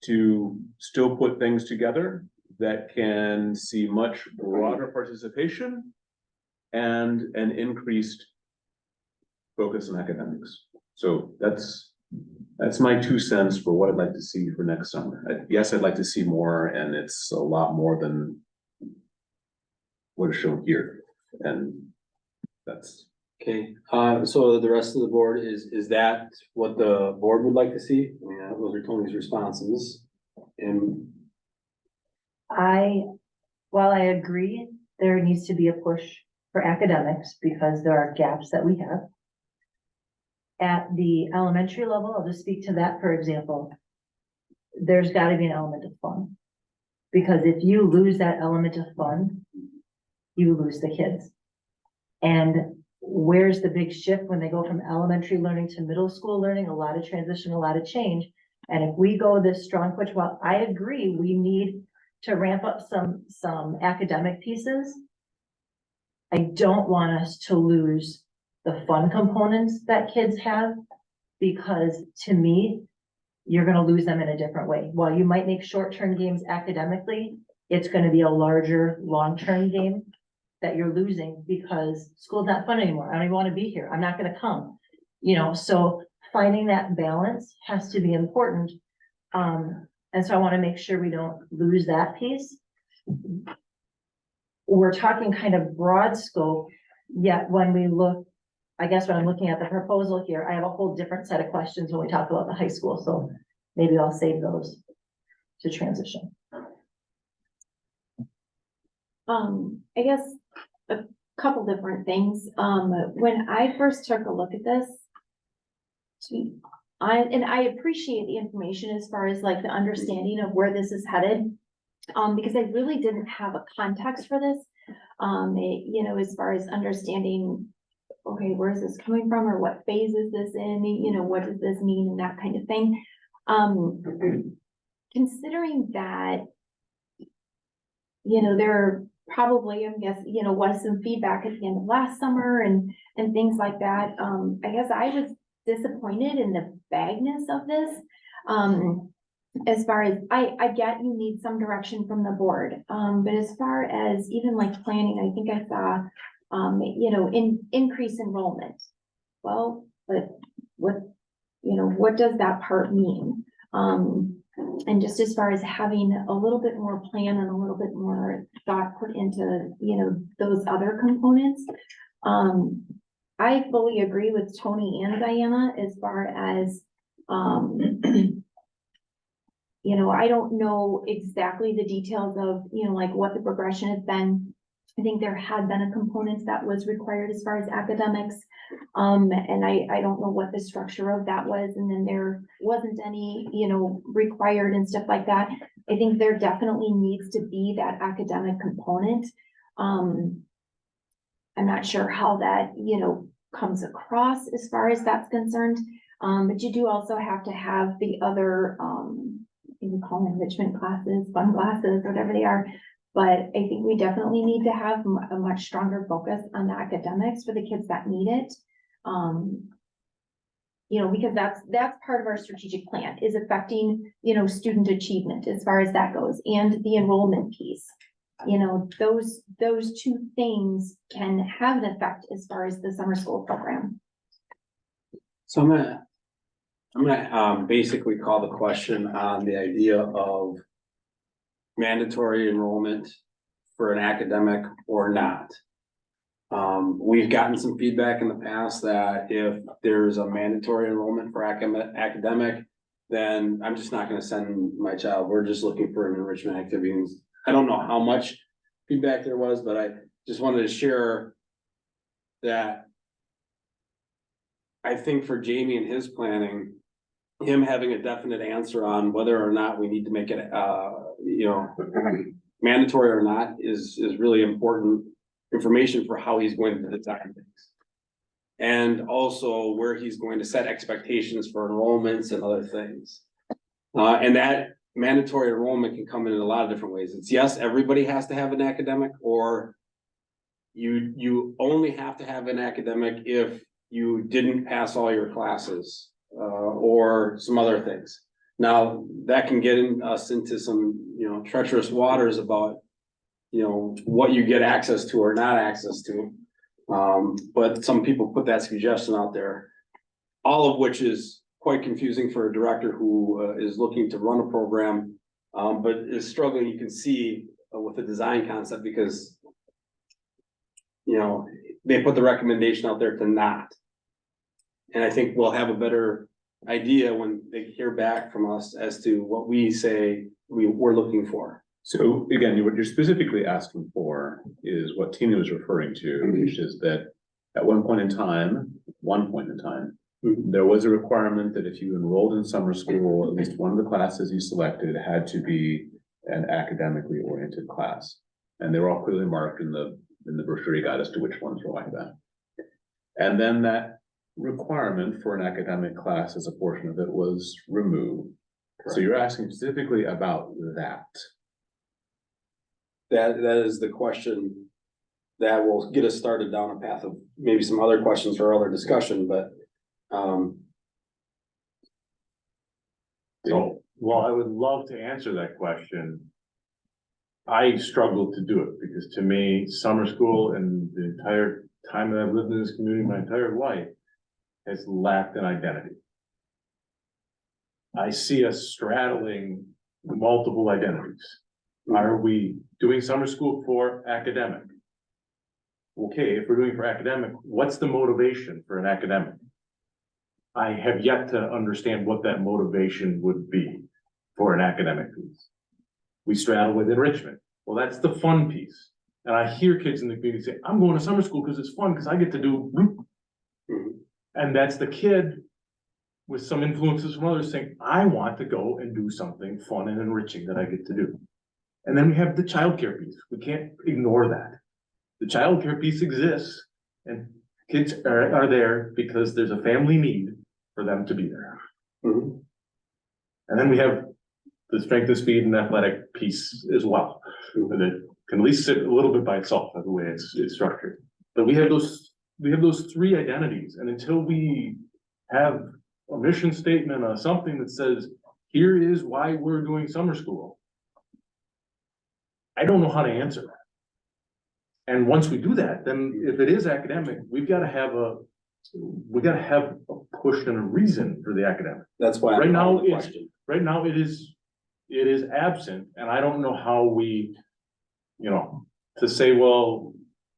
to still put things together that can see much broader participation and an increased focus on academics. So that's my 2 cents for what I'd like to see for next summer. Yes, I'd like to see more, and it's a lot more than what is shown here, and that's. Okay, so the rest of the board is that what the board would like to see? I mean, those are Tony's responses. And while I agree, there needs to be a push for academics because there are gaps that we have. At the elementary level, I'll just speak to that, for example, there's gotta be an element of fun. Because if you lose that element of fun, you lose the kids. And where's the big shift when they go from elementary learning to middle school learning? A lot of transition, a lot of change. And if we go this strong push, well, I agree, we need to ramp up some academic pieces. I don't want us to lose the fun components that kids have, because to me, you're gonna lose them in a different way. While you might make short-term gains academically, it's gonna be a larger, long-term game that you're losing because school's not fun anymore. I don't even wanna be here. I'm not gonna come. You know, so finding that balance has to be important. And so I wanna make sure we don't lose that piece. We're talking kind of broad scope, yet when we look, I guess when I'm looking at the proposal here, I have a whole different set of questions when we talk about the high school, so maybe I'll save those to transition. I guess a couple different things. When I first took a look at this, I appreciate the information as far as like the understanding of where this is headed. Because I really didn't have a context for this. You know, as far as understanding, okay, where is this coming from, or what phase is this in, you know, what does this mean, and that kind of thing. Considering that, you know, there probably, I guess, you know, was some feedback at the end of last summer and things like that. I guess I was disappointed in the vagueness of this. As far as, I get you need some direction from the board, but as far as even like planning, I think I saw, you know, increase enrollment. Well, but what, you know, what does that part mean? And just as far as having a little bit more plan and a little bit more thought put into, you know, those other components. I fully agree with Tony and Diana as far as, you know, I don't know exactly the details of, you know, like what the progression has been. I think there had been a component that was required as far as academics. And I don't know what the structure of that was. And then there wasn't any, you know, required and stuff like that. I think there definitely needs to be that academic component. I'm not sure how that, you know, comes across as far as that's concerned. But you do also have to have the other, you call them enrichment classes, fun classes, whatever they are. But I think we definitely need to have a much stronger focus on the academics for the kids that need it. You know, because that's part of our strategic plan is affecting, you know, student achievement as far as that goes, and the enrollment piece. You know, those two things can have an effect as far as the summer school program. so I'm gonna basically call the question on the idea of mandatory enrollment for an academic or not. We've gotten some feedback in the past that if there's a mandatory enrollment for academic, then I'm just not gonna send my child. We're just looking for an enrichment activity. I don't know how much feedback there was, but I just wanted to share that I think for Jamie and his planning, him having a definite answer on whether or not we need to make it, mandatory or not is really important information for how he's going to design things. And also where he's going to set expectations for enrollments and other things. And that mandatory enrollment can come in a lot of different ways. It's yes, everybody has to have an academic, or you only have to have an academic if you didn't pass all your classes, or some other things. Now, that can get us into some, treacherous waters about, what you get access to or not access to. But some people put that suggestion out there, all of which is quite confusing for a director who is looking to run a program, but is struggling, you can see, with the design concept, because they put the recommendation out there to not. And I think we'll have a better idea when they hear back from us as to what we say we're looking for. So again, what you're specifically asking for is what Tina was referring to, which is that at one point in time, there was a requirement that if you enrolled in summer school, at least one of the classes you selected had to be an academically oriented class. And they were all clearly marked in the brochure you got as to which ones were like that. And then that requirement for an academic class as a portion of it was removed. So you're asking specifically about that. That is the question that will get us started down a path of maybe some other questions for other discussion, but. So, well, I would love to answer that question. I struggled to do it because to me, summer school and the entire time that I've lived in this community, my entire life, has lacked an identity. I see us straddling multiple identities. Are we doing summer school for academic? Okay, if we're doing for academic, what's the motivation for an academic? I have yet to understand what that motivation would be for an academic piece. We straddle with enrichment. Well, that's the fun piece. And I hear kids in the community say, I'm going to summer school because it's fun, because I get to do. And that's the kid with some influences from others saying, I want to go and do something fun and enriching that I get to do. And then we have the childcare piece. We can't ignore that. The childcare piece exists and kids are there because there's a family need for them to be there. And then we have the strength of speed and athletic piece as well. That can at least sit a little bit by itself by the way it's structured. But we have those three identities. And until we have a mission statement, something that says, here is why we're doing summer school, I don't know how to answer that. And once we do that, then if it is academic, we've got to have a push and a reason for the academic. That's why right now it is absent, and I don't know how we, to say, well,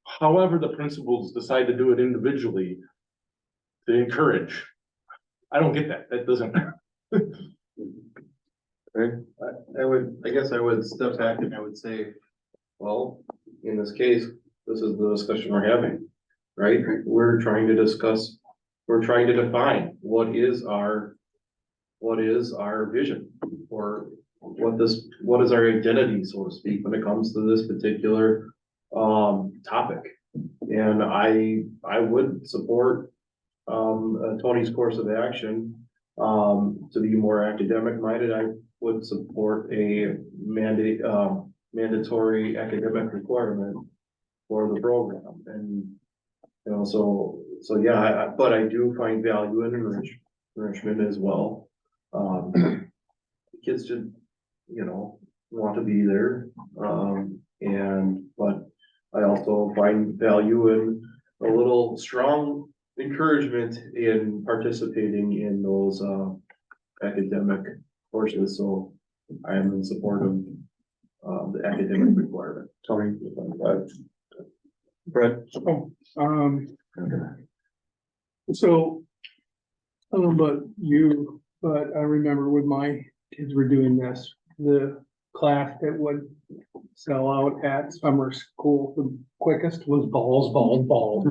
however the principals decide to do it individually, to encourage. I don't get that. That doesn't. I guess I would step back and I would say, well, in this case, this is the discussion we're having, right? We're trying to define what is our vision, or what is our identity, so to speak, when it comes to this particular topic. And I would support Tony's course of action to be more academic minded. I would support a mandatory academic requirement for the program. And so yeah, but I do find value in enrichment as well. Kids should want to be there, but I also find value in a little strong encouragement in participating in those academic courses. So I am in support of the academic requirement. Tony? Brett? So, I don't know about you, but I remember when my kids were doing this, the class that would sell out at summer school the quickest was balls, balls, balls.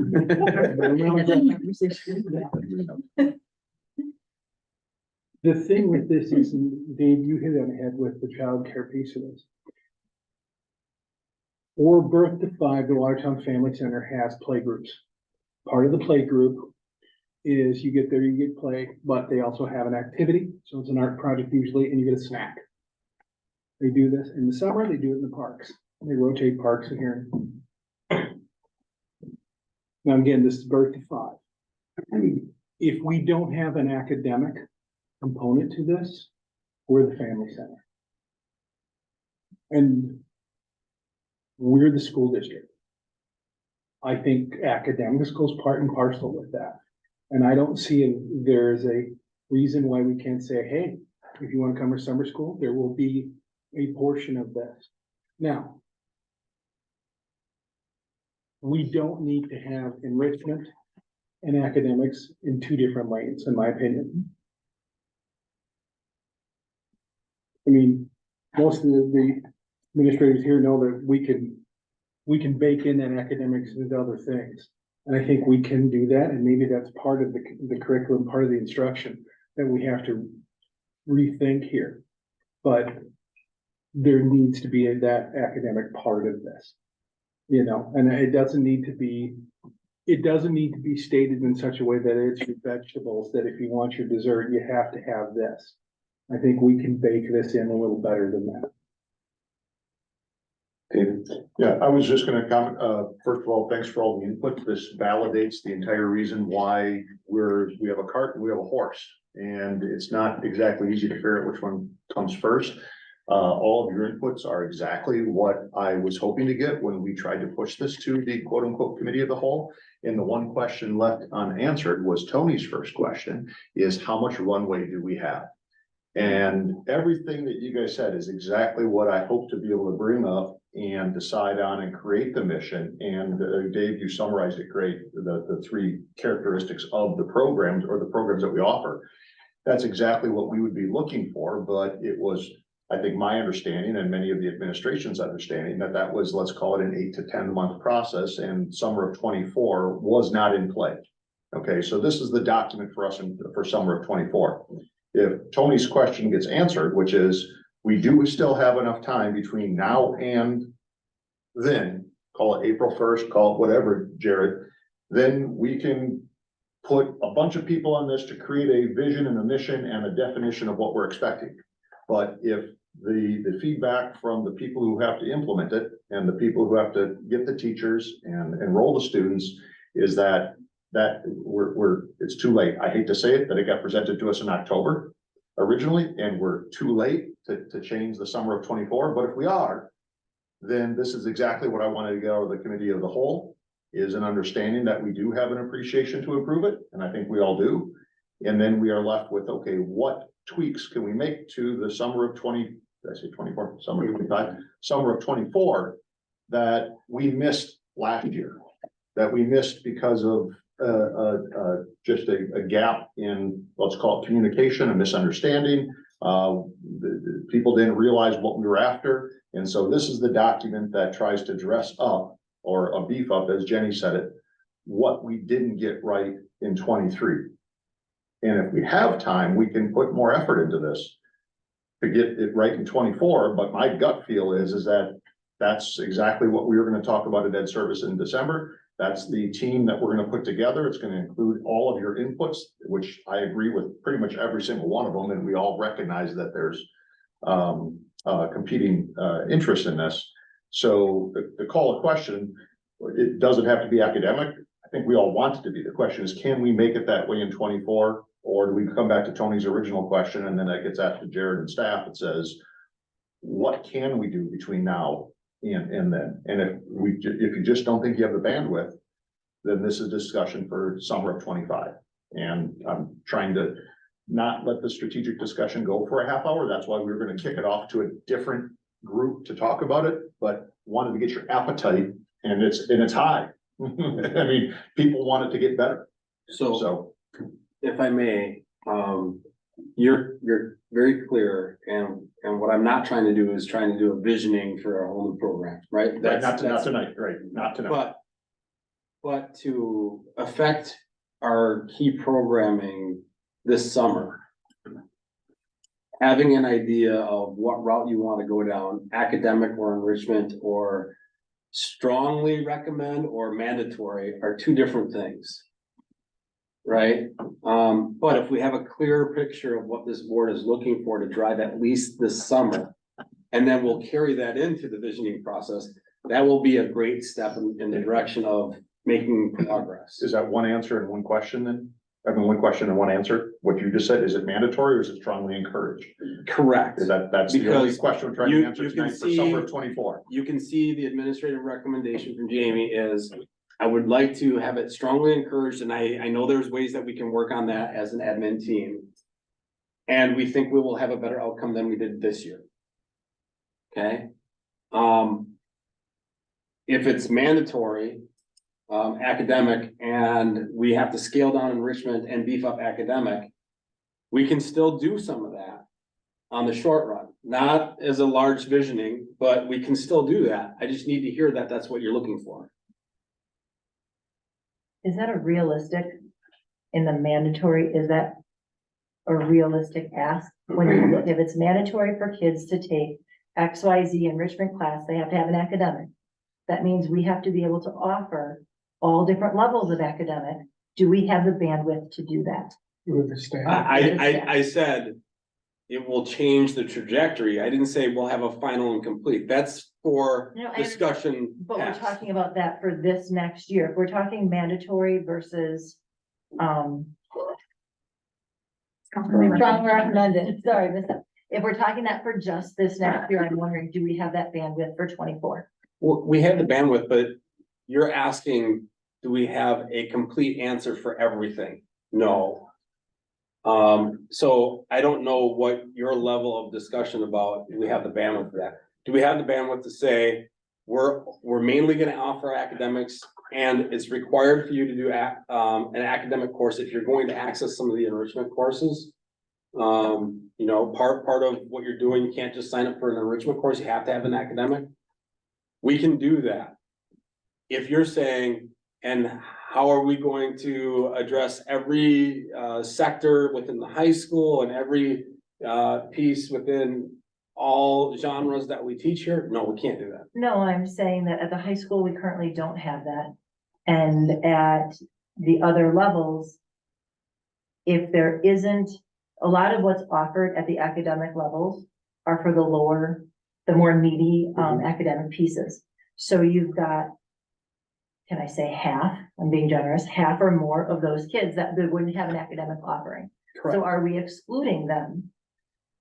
The thing with this is, and Dave, you hit on the head with the childcare piece of this. For birth to 5, the Watertown Family Center has playgroups. Part of the play group is you get there, you get play, but they also have an activity. So it's an art project usually, and you get a snack. They do this in the summer, they do it in the parks. They rotate parks in here. Now, again, this is birth to 5. If we don't have an academic component to this, we're the family center. And we're the school district. I think academics goes part and parcel with that. And I don't see there's a reason why we can't say, hey, if you want to come to summer school, there will be a portion of this. Now, we don't need to have enrichment and academics in 2 different lanes, in my opinion. I mean, most of the administrators here know that we can bake in that academics into other things. And I think we can do that, and maybe that's part of the curriculum, part of the instruction that we have to rethink here. But there needs to be that academic part of this, you know, and it doesn't need to be stated in such a way that it's your vegetables, that if you want your dessert, you have to have this. I think we can bake this in a little better than that. David? Yeah, I was just gonna comment, first of all, thanks for all the input. This validates the entire reason why we have a cart and we have a horse. And it's not exactly easy to figure out which one comes first. All of your inputs are exactly what I was hoping to get when we tried to push this to the quote unquote committee of the whole. And the one question left unanswered was Tony's first question, is how much runway do we have? And everything that you guys said is exactly what I hope to be able to bring up and decide on and create the mission. And Dave, you summarized it great, the 3 characteristics of the programs or the programs that we offer. That's exactly what we would be looking for, but it was, I think, my understanding and many of the administration's understanding that was, let's call it an 8 to 10 month process, and summer of 24 was not in play. Okay, so this is the document for us for summer of 24. If Tony's question gets answered, which is, we do still have enough time between now and then, call it April 1st, call it whatever, Jared, then we can put a bunch of people on this to create a vision and a mission and a definition of what we're expecting. But if the feedback from the people who have to implement it and the people who have to get the teachers and enroll the students is that it's too late. I hate to say it, that it got presented to us in October originally, and we're too late to change the summer of 24. But if we are, then this is exactly what I wanted to get out of the committee of the whole, is an understanding that we do have an appreciation to improve it. And I think we all do. And then we are left with, okay, what tweaks can we make to the summer of 24, summer of 25, summer of 24 that we missed last year, that we missed because of just a gap in, let's call it communication, a misunderstanding. The people didn't realize what we were after. And so this is the document that tries to dress up or beef up, as Jenny said it, what we didn't get right in 23. And if we have time, we can put more effort into this to get it right in 24. But my gut feel is that that's exactly what we were going to talk about at Ed Service in December. That's the team that we're going to put together. It's going to include all of your inputs, which I agree with pretty much every single one of them. And we all recognize that there's competing interest in this. So the call to question, it doesn't have to be academic. I think we all want it to be. The question is, can we make it that way in 24? Or do we come back to Tony's original question and then that gets asked to Jared and staff? It says, what can we do between now and then? And if you just don't think you have the bandwidth, then this is discussion for summer of 25. And I'm trying to not let the strategic discussion go for a half hour. That's why we were going to kick it off to a different group to talk about it, but wanted to get your appetite, and it's high. I mean, people want it to get better, so. If I may, you're very clear, and what I'm not trying to do is trying to do a visioning for our whole new program, right? Right, not That's- tonight, right, not tonight. But to affect our key programming this summer, having an idea of what route you want to go down, academic or enrichment, or strongly recommend or mandatory are two different things. Right? But if we have a clearer picture of what this board is looking for to drive at least this summer, and then we'll carry that into the visioning process, that will be a great step in the direction of making progress. Is that one answer and one question then? I mean, one question and one answer, what you just said, is it mandatory or is it strongly encouraged? Correct. Is that's the only Because question we're trying to answer you can tonight for see- summer of 24? You can see the administrative recommendation from Jamie is, I would like to have it strongly encouraged, and I know there's ways that we can work on that as an admin team. And we think we will have a better outcome than we did this year. Okay? If it's mandatory, academic, and we have to scale down enrichment and beef up academic, we can still do some of that on the short run, not as a large visioning, but we can still do that. I just need to hear that that's what you're looking for. Is that a realistic, in the mandatory, is that a realistic ask? When you, if it's mandatory for kids to take XYZ enrichment class, they have to have an academic. That means we have to be able to offer all different levels of academic. Do we have the bandwidth to do that? With the staff. I said it will change the trajectory. I didn't say we'll have a final and complete. That's for No, I discussion. But we're past. talking about that for this next year. If we're talking mandatory versus, strongly recommended, sorry, if we're talking that for just this next year, I'm wondering, do we have that bandwidth for 24? Well, we have the bandwidth, but you're asking, do we have a complete answer for everything? No. So I don't know what your level of discussion about, do we have the bandwidth for that? Do we have the bandwidth to say, we're mainly gonna offer academics, and it's required for you to do an academic course if you're going to access some of the enrichment courses? You know, part of what you're doing, you can't just sign up for an enrichment course, you have to have an academic. We can do that. If you're saying, and how are we going to address every sector within the high school and every piece within all genres that we teach here? No, we can't do that. No, I'm saying that at the high school, we currently don't have that. And at the other levels, if there isn't, a lot of what's offered at the academic levels are for the lower, the more needy academic pieces. So you've got, can I say half, I'm being generous, half or more of those kids that wouldn't have an academic offering. So are we excluding them?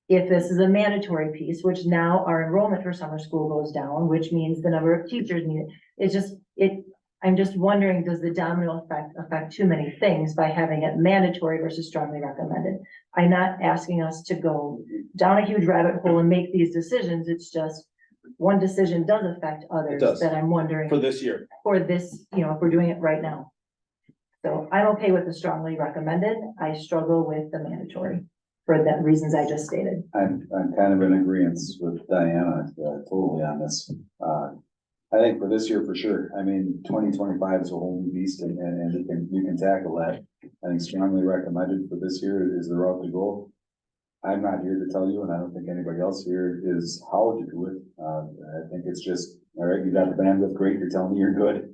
If this is a mandatory piece, which now our enrollment for summer school goes down, which means the number of teachers needed, I'm just wondering, does the domino effect affect too many things by having it mandatory versus strongly recommended? I'm not asking us to go down a huge rabbit hole and make these decisions. It's just one decision does affect others does. that I'm wondering For this year. for this, you know, if we're doing it right now. So I'm okay with the strongly recommended. I struggle with the mandatory for the reasons I just stated. I'm kind of in agreement with Diana, totally on this. I think for this year, for sure. I mean, 2025 is a whole new beast and you can tackle that. I think strongly recommended for this year is the route to go. I'm not here to tell you, and I don't think anybody else here is how to do it. I think it's just, all right, you got the bandwidth, great, you're telling me you're good.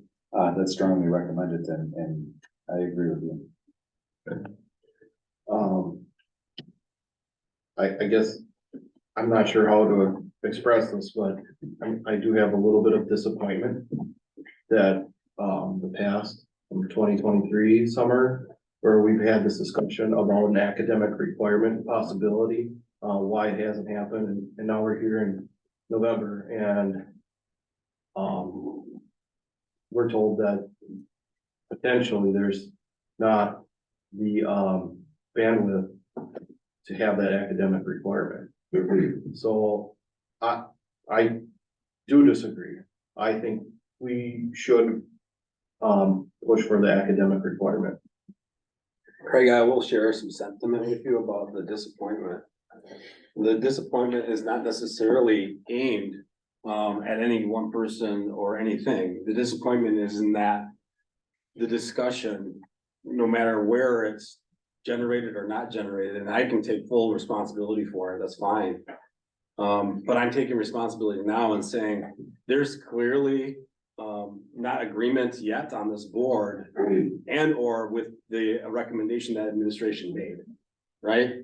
That's strongly recommended and I agree with you. I guess, I'm not sure how to express this, but I do have a little bit of disappointment that, the past, from 2023 summer, where we've had this discussion about an academic requirement possibility, why it hasn't happened, and now we're here in November, and we're told that potentially there's not the bandwidth to have that academic requirement. So I I do disagree. I think we should push for the academic requirement. Craig, I will share some sentiment with you about the disappointment. The disappointment is not necessarily aimed at any one person or anything. The disappointment is in that the discussion, no matter where it's generated or not generated, and I can take full responsibility for it, that's fine. But I'm taking responsibility now and saying, there's clearly not agreement yet on this board and or with the recommendation that administration made, right?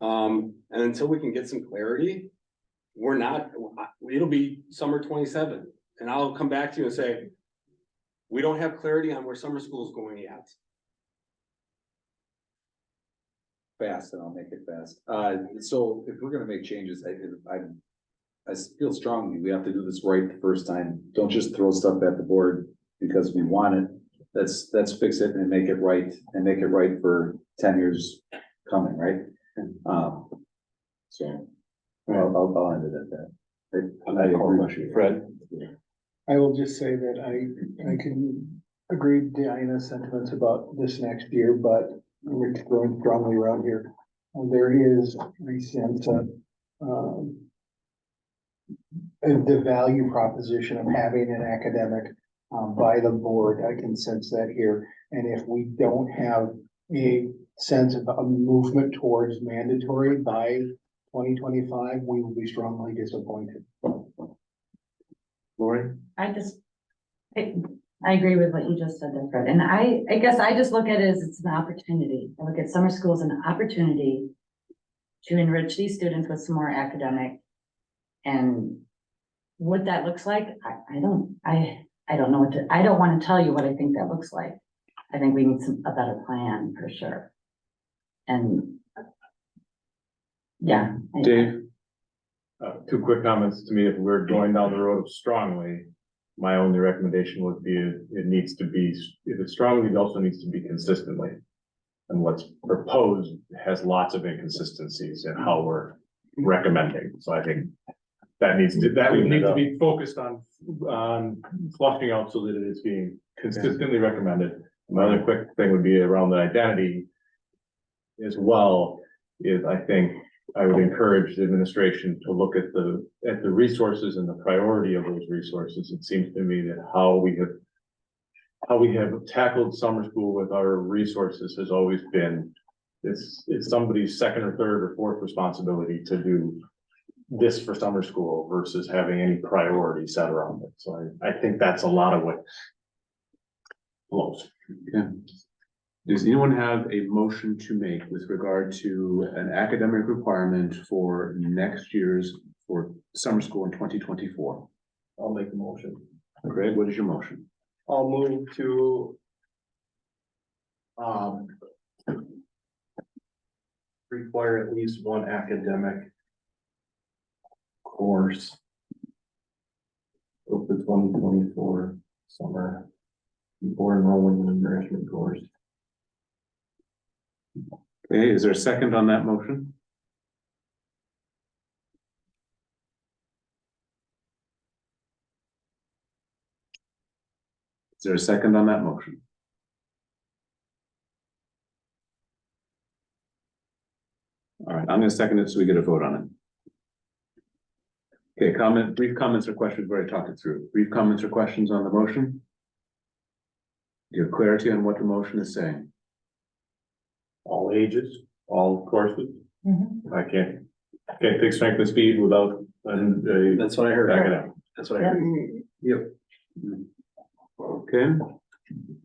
And until we can get some clarity, it'll be summer 27, and I'll come back to you and say, we don't have clarity on where summer school is going yet. Fast, and I'll make it fast. So if we're gonna make changes, I feel strongly we have to do this right the first time. Don't just throw stuff at the board because we want it. Let's fix it and make it right, for 10 years coming, right? So I'll end it at that. I agree. Fred? I will just say that I can agree with Diana's sentiments about this next year, but we're growing strongly around here. There is a sense of, the value proposition of having an academic, by the board. I can sense that here. And if we don't have a sense of a movement towards mandatory by 2025, we will be strongly disappointed. Lori? I agree with what you just said there, Fred, and I guess I just look at it as it's an opportunity. I look at summer school as an opportunity to enrich these students with some more academic. And what that looks like, I don't know I don't want to tell you what I think that looks like. I think we need a better plan for sure. And yeah. Dave? Two quick comments to me. If we're going down the road of strongly, my only recommendation would be it needs to be, if it's strongly, it also needs to be consistently. And what's proposed has lots of inconsistencies in how we're recommending. So I think that needs to be focused on flushing out so that it is being consistently recommended. Another quick thing would be around the identity as well, is I think I would encourage the administration to look at the resources and the priority of those resources. It seems to me that how we have tackled summer school with our resources has always been, it's somebody's second or third or fourth responsibility to do this for summer school versus having any priority set around it. So I think that's a lot of what flows. Okay. Does anyone have a motion to make with regard to an academic requirement for next year's, for summer school in 2024? I'll make the motion. Greg, what is your motion? I'll move to require at least one academic course of the 2024 summer before enrolling in a nourishment course. Okay, is there a second on that motion? Is there a second on that motion? All right, I'm gonna second it so we get a vote on it. Okay, brief comments or questions, we've already talked it through. Brief comments or questions on the motion? Do you have clarity on what the motion is saying? All ages, all courses. Mhm. I can't take strength and speed without That's what I heard. academic. That's what I heard. Yep. Okay,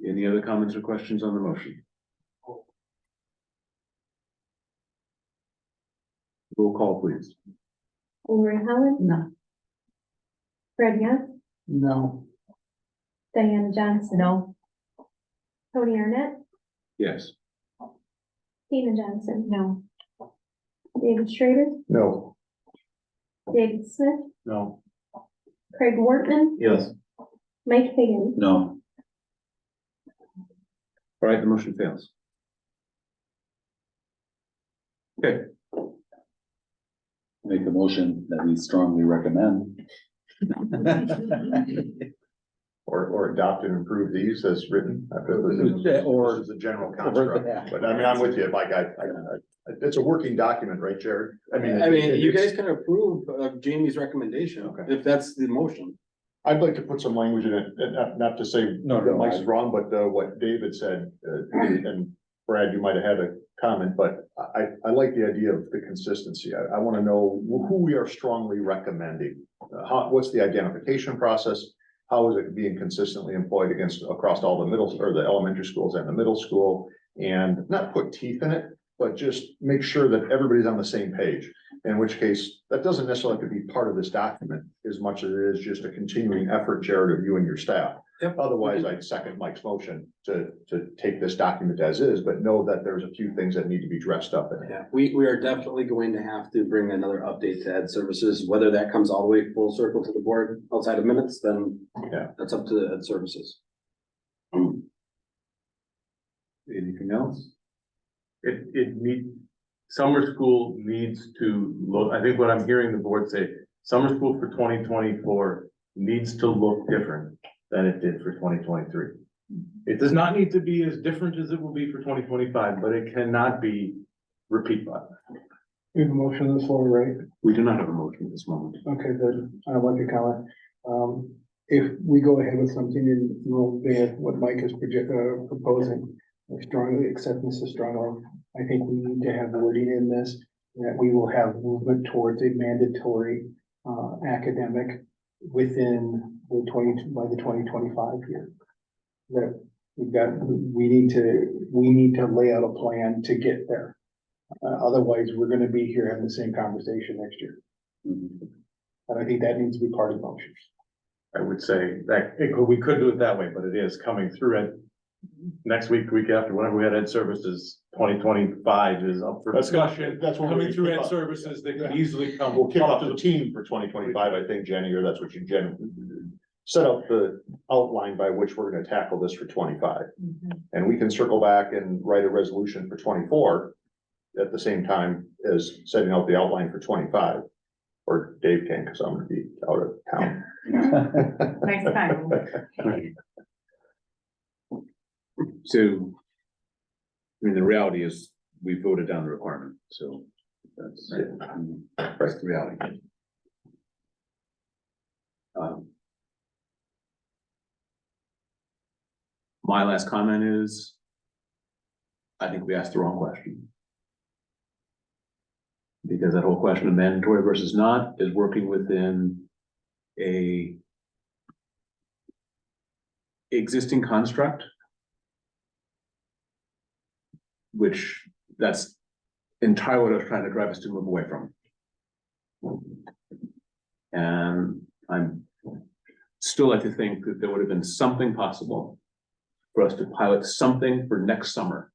any other comments or questions on the motion? Roll call, please. Lori Holland, No. Fred Yes, No. Diana Johnson. No, Tony Arnett, Yes. Tina Johnson. No. David Schrader, No. David Smith, No. Craig Wortman, Yes. Mike Higgins. No. All right, the motion fails. Okay. Make the motion that we strongly recommend. Or adopt and improve these as written. I feel Or- this is a general construct, but I mean, I'm with you, Mike, it's a working document, right, Jared? I mean, you guys can approve of Jamie's recommendation, Okay. if that's the motion. I'd like to put some language in it, and not to say that Mike's is wrong, but what David said, and Brad, you might have had a comment, but I like the idea of the consistency. I want to know who we are strongly recommending. What's the identification process? How is it being consistently employed across all the middle or the elementary schools and the middle school? And not put teeth in it, but just make sure that everybody's on the same page. In which case, that doesn't necessarily have to be part of this document as much as it is just a continuing effort, Jared, of you and your staff. Yep. Otherwise, I'd second Mike's motion to take this document as is, but know that there's a few things that need to be dressed up in it. Yeah, we are definitely going to have to bring another update to Ed Services, whether that comes all the way full circle to the board outside of minutes, then Yeah. that's up to Ed Services. Anything else? Summer school needs to look, I think what I'm hearing the board say, summer school for 2024 needs to look different than it did for 2023. It does not need to be as different as it will be for 2025, but it cannot be repeat button. We have a motion on the floor, right? We do not have a motion at this moment. Okay, good. I'd like to comment. If we go ahead with something and we'll be what Mike is proposing, I strongly accept this as strongly. I think we need to have wording in this that we will have movement towards a mandatory academic within by the 2025 year. That we need to lay out a plan to get there. Otherwise, we're gonna be here having the same conversation next year. And I think that needs to be part of the motion. I would say that we could do it that way, but it is coming through at next week after, whenever we had Ed Services, 2025 is up for discussion. That's what Coming we through kick Ed off. Services, they could easily come. We'll kick off to the team for 2025, I think, Jenny, or that's what you set up the outline by which we're gonna tackle this for 25. And we can circle back and write a resolution for 24 at the same time as setting out the outline for 25. Or Dave can, because I'm gonna be out of town. Next time. So, I mean, the reality is, we voted down the requirement, so that's the reality. My last comment is, I think we asked the wrong question. Because that whole question of mandatory versus not is working within a existing construct, which that's entirely what I was trying to drive us to move away from. And I'm still like to think that there would have been something possible for us to pilot something for next summer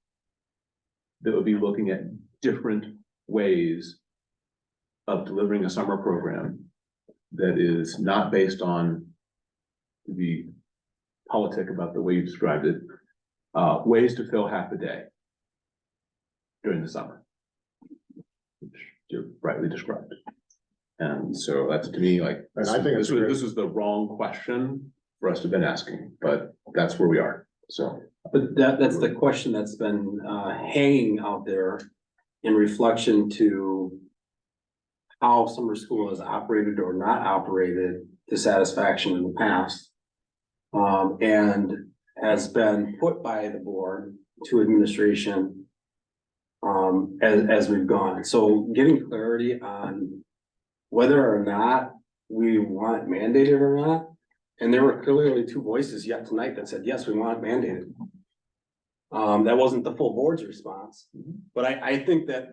that would be looking at different ways of delivering a summer program that is not based on the politic about the way you described it, ways to fill half a day during the summer, which you rightly described. And so that's to me like, And I think this was the wrong question for us to have been asking, but that's where we are, so. But that's the question that's been hanging out there in reflection to how summer school has operated or not operated to satisfaction in the past. And has been put by the board to administration as we've gone. So getting clarity on whether or not we want it mandated or not. And there were clearly two voices yet tonight that said, yes, we want it mandated. That wasn't the full board's response, but I think that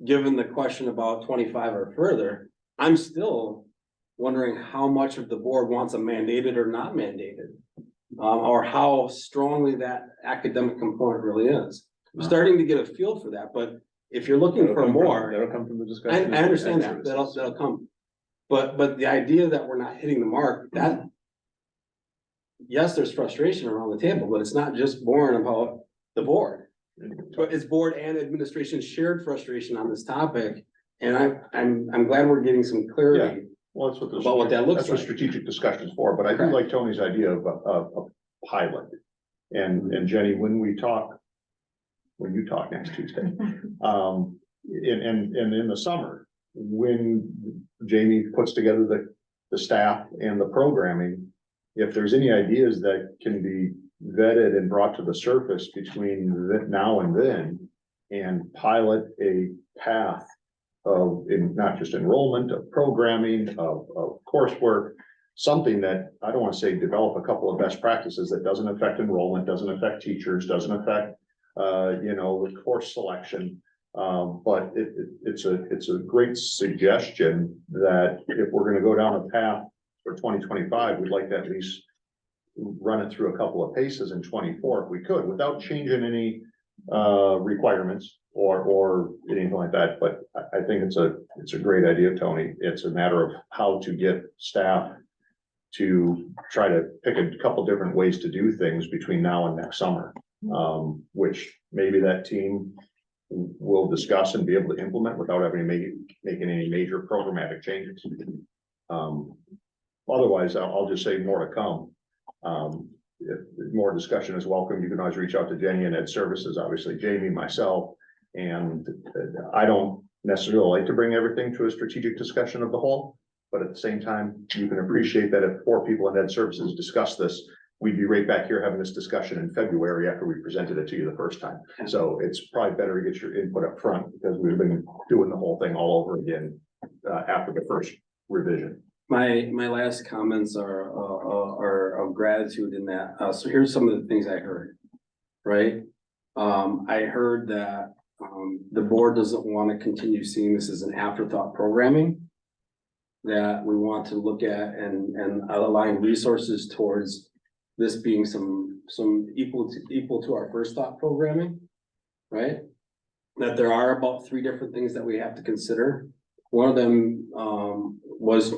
given the question about 25 or further, I'm still wondering how much of the board wants a mandated or not mandated. Or how strongly that academic component really is. I'm starting to get a feel for that, but if you're looking for more. That'll come from the discussion. I understand that, that'll come. But the idea that we're not hitting the mark, that. Yes, there's frustration around the table, but it's not just born about the board. But it's board and administration shared frustration on this topic. And I'm glad we're getting some clarity. Well, that's what the. About what that looks That's what like. strategic discussion's for, but I do Correct. like Tony's idea of a pilot. And Jenny, when you talk next Tuesday, and in the summer, when Jamie puts together the staff and the programming, if there's any ideas that can be vetted and brought to the surface between now and then, and pilot a path of, in not just enrollment, of programming, of coursework, something that, I don't want to say develop a couple of best practices that doesn't affect enrollment, doesn't affect teachers, doesn't affect, the course selection. But it's a great suggestion that if we're gonna go down a path for 2025, we'd like to at least run it through a couple of paces in 24 if we could, without changing any requirements or anything like that. But I think it's a great idea, Tony. It's a matter of how to get staff to try to pick a couple different ways to do things between now and next summer. Which maybe that team will discuss and be able to implement without having to making any major programmatic changes. Otherwise, I'll just say more to come. If more discussion is welcome, you can always reach out to Jenny and Ed Services, obviously Jamie, myself. And I don't necessarily like to bring everything to a strategic discussion of the whole, but at the same time, you can appreciate that if 4 people in Ed Services discuss this, we'd be right back here having this discussion in February after we presented it to you the first time. So it's probably better to get your input up front because we've been doing the whole thing all over again after the first revision. My last comments are of gratitude in that. So here's some of the things I heard, right? I heard that the board doesn't want to continue seeing this as an afterthought programming. That we want to look at and align resources towards this being some equal to our first thought programming, right? That there are about 3 different things that we have to consider. One of them was,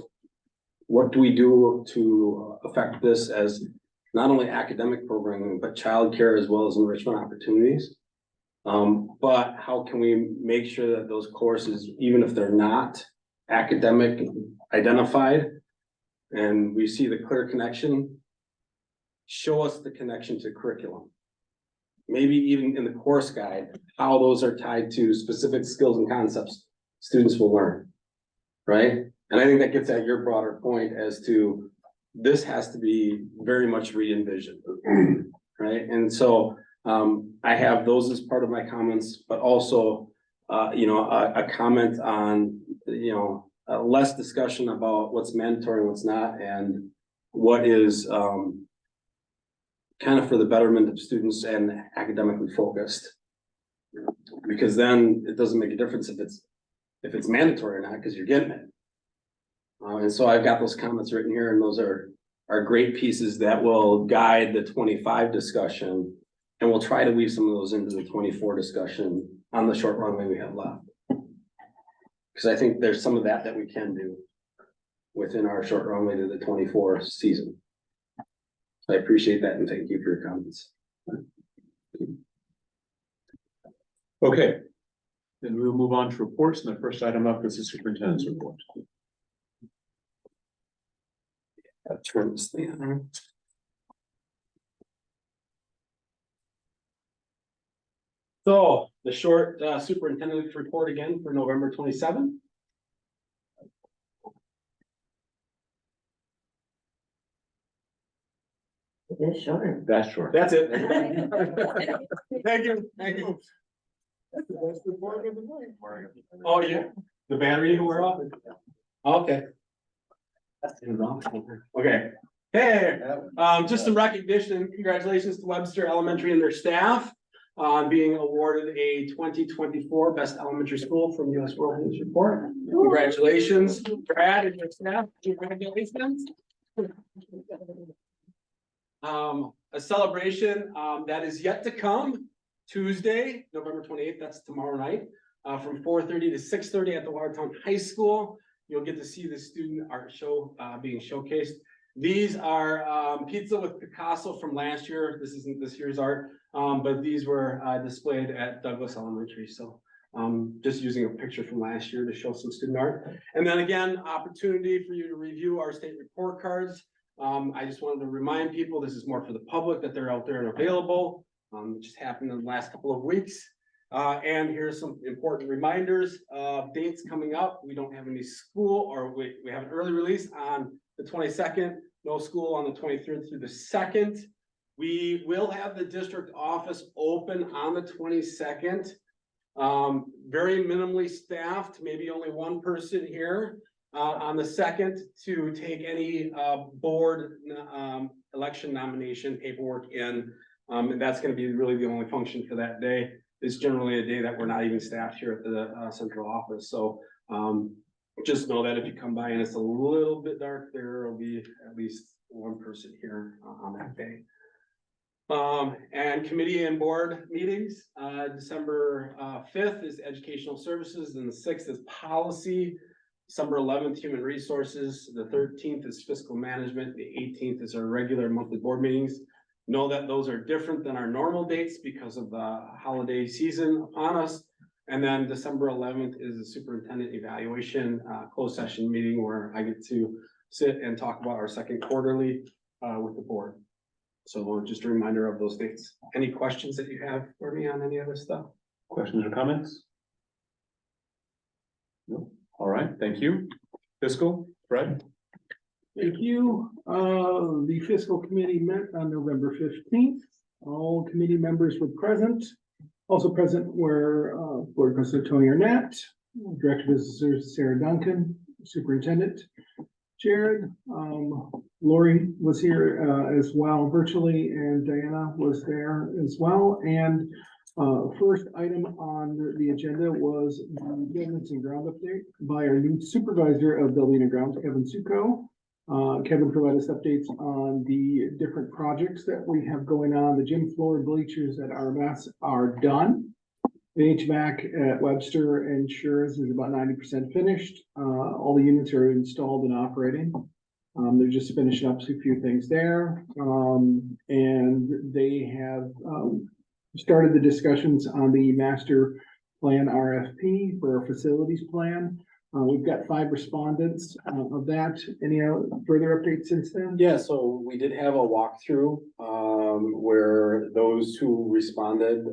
what do we do to affect this as not only academic programming, but childcare as well as enrichment opportunities? But how can we make sure that those courses, even if they're not academic identified, and we see the clear connection, show us the connection to curriculum. Maybe even in the course guide, how those are tied to specific skills and concepts students will learn, right? And I think that gets at your broader point as to this has to be very much re-envisioned, right? And so I have those as part of my comments, but also a comment on, less discussion about what's mandatory and what's not, and what is kind of for the betterment of students and academically focused. Because then it doesn't make a difference if it's mandatory or not, because you're getting it. And so I've got those comments written here, and those are great pieces that will guide the 25 discussion. And we'll try to weave some of those into the 24 discussion on the short runway we have left. Because I think there's some of that we can do within our short runway to the 24 season. So I appreciate that, and thank you for your comments. Okay. Then we'll move on to reports, and the first item up is the superintendent's report. I'll turn this thing on. So the short superintendent's report again for November 27th. It is short. That's short. That's it. Thank you. Thank you. Oh, yeah, the battery didn't wear off? Okay. Okay, hey, just some recognition, congratulations to Webster Elementary and their staff on being awarded a 2024 Best Elementary School from US World News Report. Congratulations, Brad and your staff. Congratulations. A celebration that is yet to come, Tuesday, November 28th, that's tomorrow night, from 4:30 to 6:30 at the Watertown High School. You'll get to see the student art show being showcased. These are pizza with Picasso from last year. This isn't this year's art, but these were displayed at Douglas Elementary. So Just using a picture from last year to show some student art. And then again, opportunity for you to review our state report cards. I just wanted to remind people, this is more for the public, that they're out there and available. It just happened in the last couple of weeks. And here's some important reminders of dates coming up. We don't have any school, or we have an early release on the 22nd, no school on the 23rd through the 2nd. We will have the district office open on the 22nd. Very minimally staffed, maybe only one person here on the 2nd to take any board election nomination paperwork in. And that's gonna be really the only function for that day. It's generally a day that we're not even staffed here at the central office. So just know that if you come by and it's a little bit dark, there will be at least one person here on that day. And committee and board meetings, December 5th is educational services, and the 6th is policy. December 11th, human resources, the 13th is fiscal management, the 18th is our regular monthly board meetings. Know that those are different than our normal dates because of the holiday season upon us. And then December 11th is the superintendent evaluation closed session meeting where I get to sit and talk about our second quarterly with the board. So just a reminder of those dates. Any questions that you have for me on any other stuff? Questions or comments? No. All right, thank you. Fiscal, Fred? Thank you. The fiscal committee met on November 15th. All committee members were present. Also present were Board President Tony Arnett, Director of Visitors Sarah Duncan, Superintendent Jared. Lori was here as well virtually, and Diana was there as well. And first item on the agenda was the buildings and ground update by our new supervisor of building and grounds, Kevin Suko. Kevin provided us updates on the different projects that we have going on. The gym floor bleachers at RMS are done. The HVAC at Webster and Schurz is about 90% finished. All the units are installed and operating. They're just finishing up a few things there. And they have started the discussions on the master plan RFP for our facilities plan. We've got 5 respondents of that. Any further updates since then? Yeah, so we did have a walkthrough, where those who responded,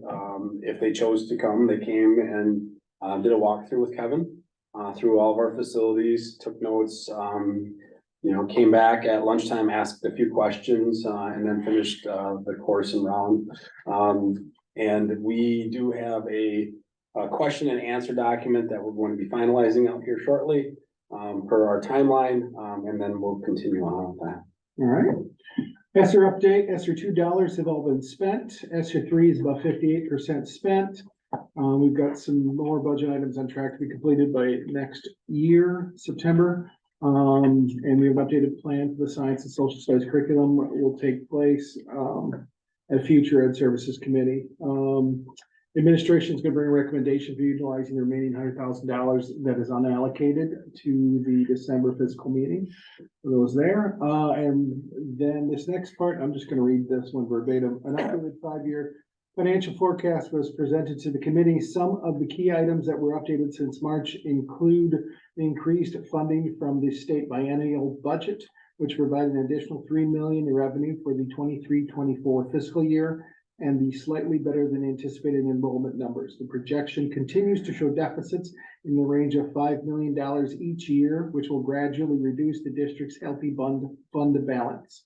if they chose to come, they came and did a walkthrough with Kevin, through all of our facilities, took notes, came back at lunchtime, asked a few questions, and then finished the course and round. And we do have a question and answer document that we're going to be finalizing out here shortly, per our timeline, and then we'll continue on with that. All right. ESSER update, ESSER $2 have all been spent. ESSER 3 is about 58% spent. We've got some more budget items on track to be completed by next year, September. And we have updated plan for the science and social studies curriculum will take place at future Ed Services Committee. Administration is going to bring a recommendation for utilizing the remaining $100,000 that is unallocated to the December fiscal meeting for those there. And then this next part, I'm just going to read this one verbatim. An updated 5-year financial forecast was presented to the committee. Some of the key items that were updated since March include the increased funding from the state biennial budget, which provided an additional $3 million in revenue for the 23-24 fiscal year, and the slightly better than anticipated enrollment numbers. The projection continues to show deficits in the range of $5 million each year, which will gradually reduce the district's healthy fund balance.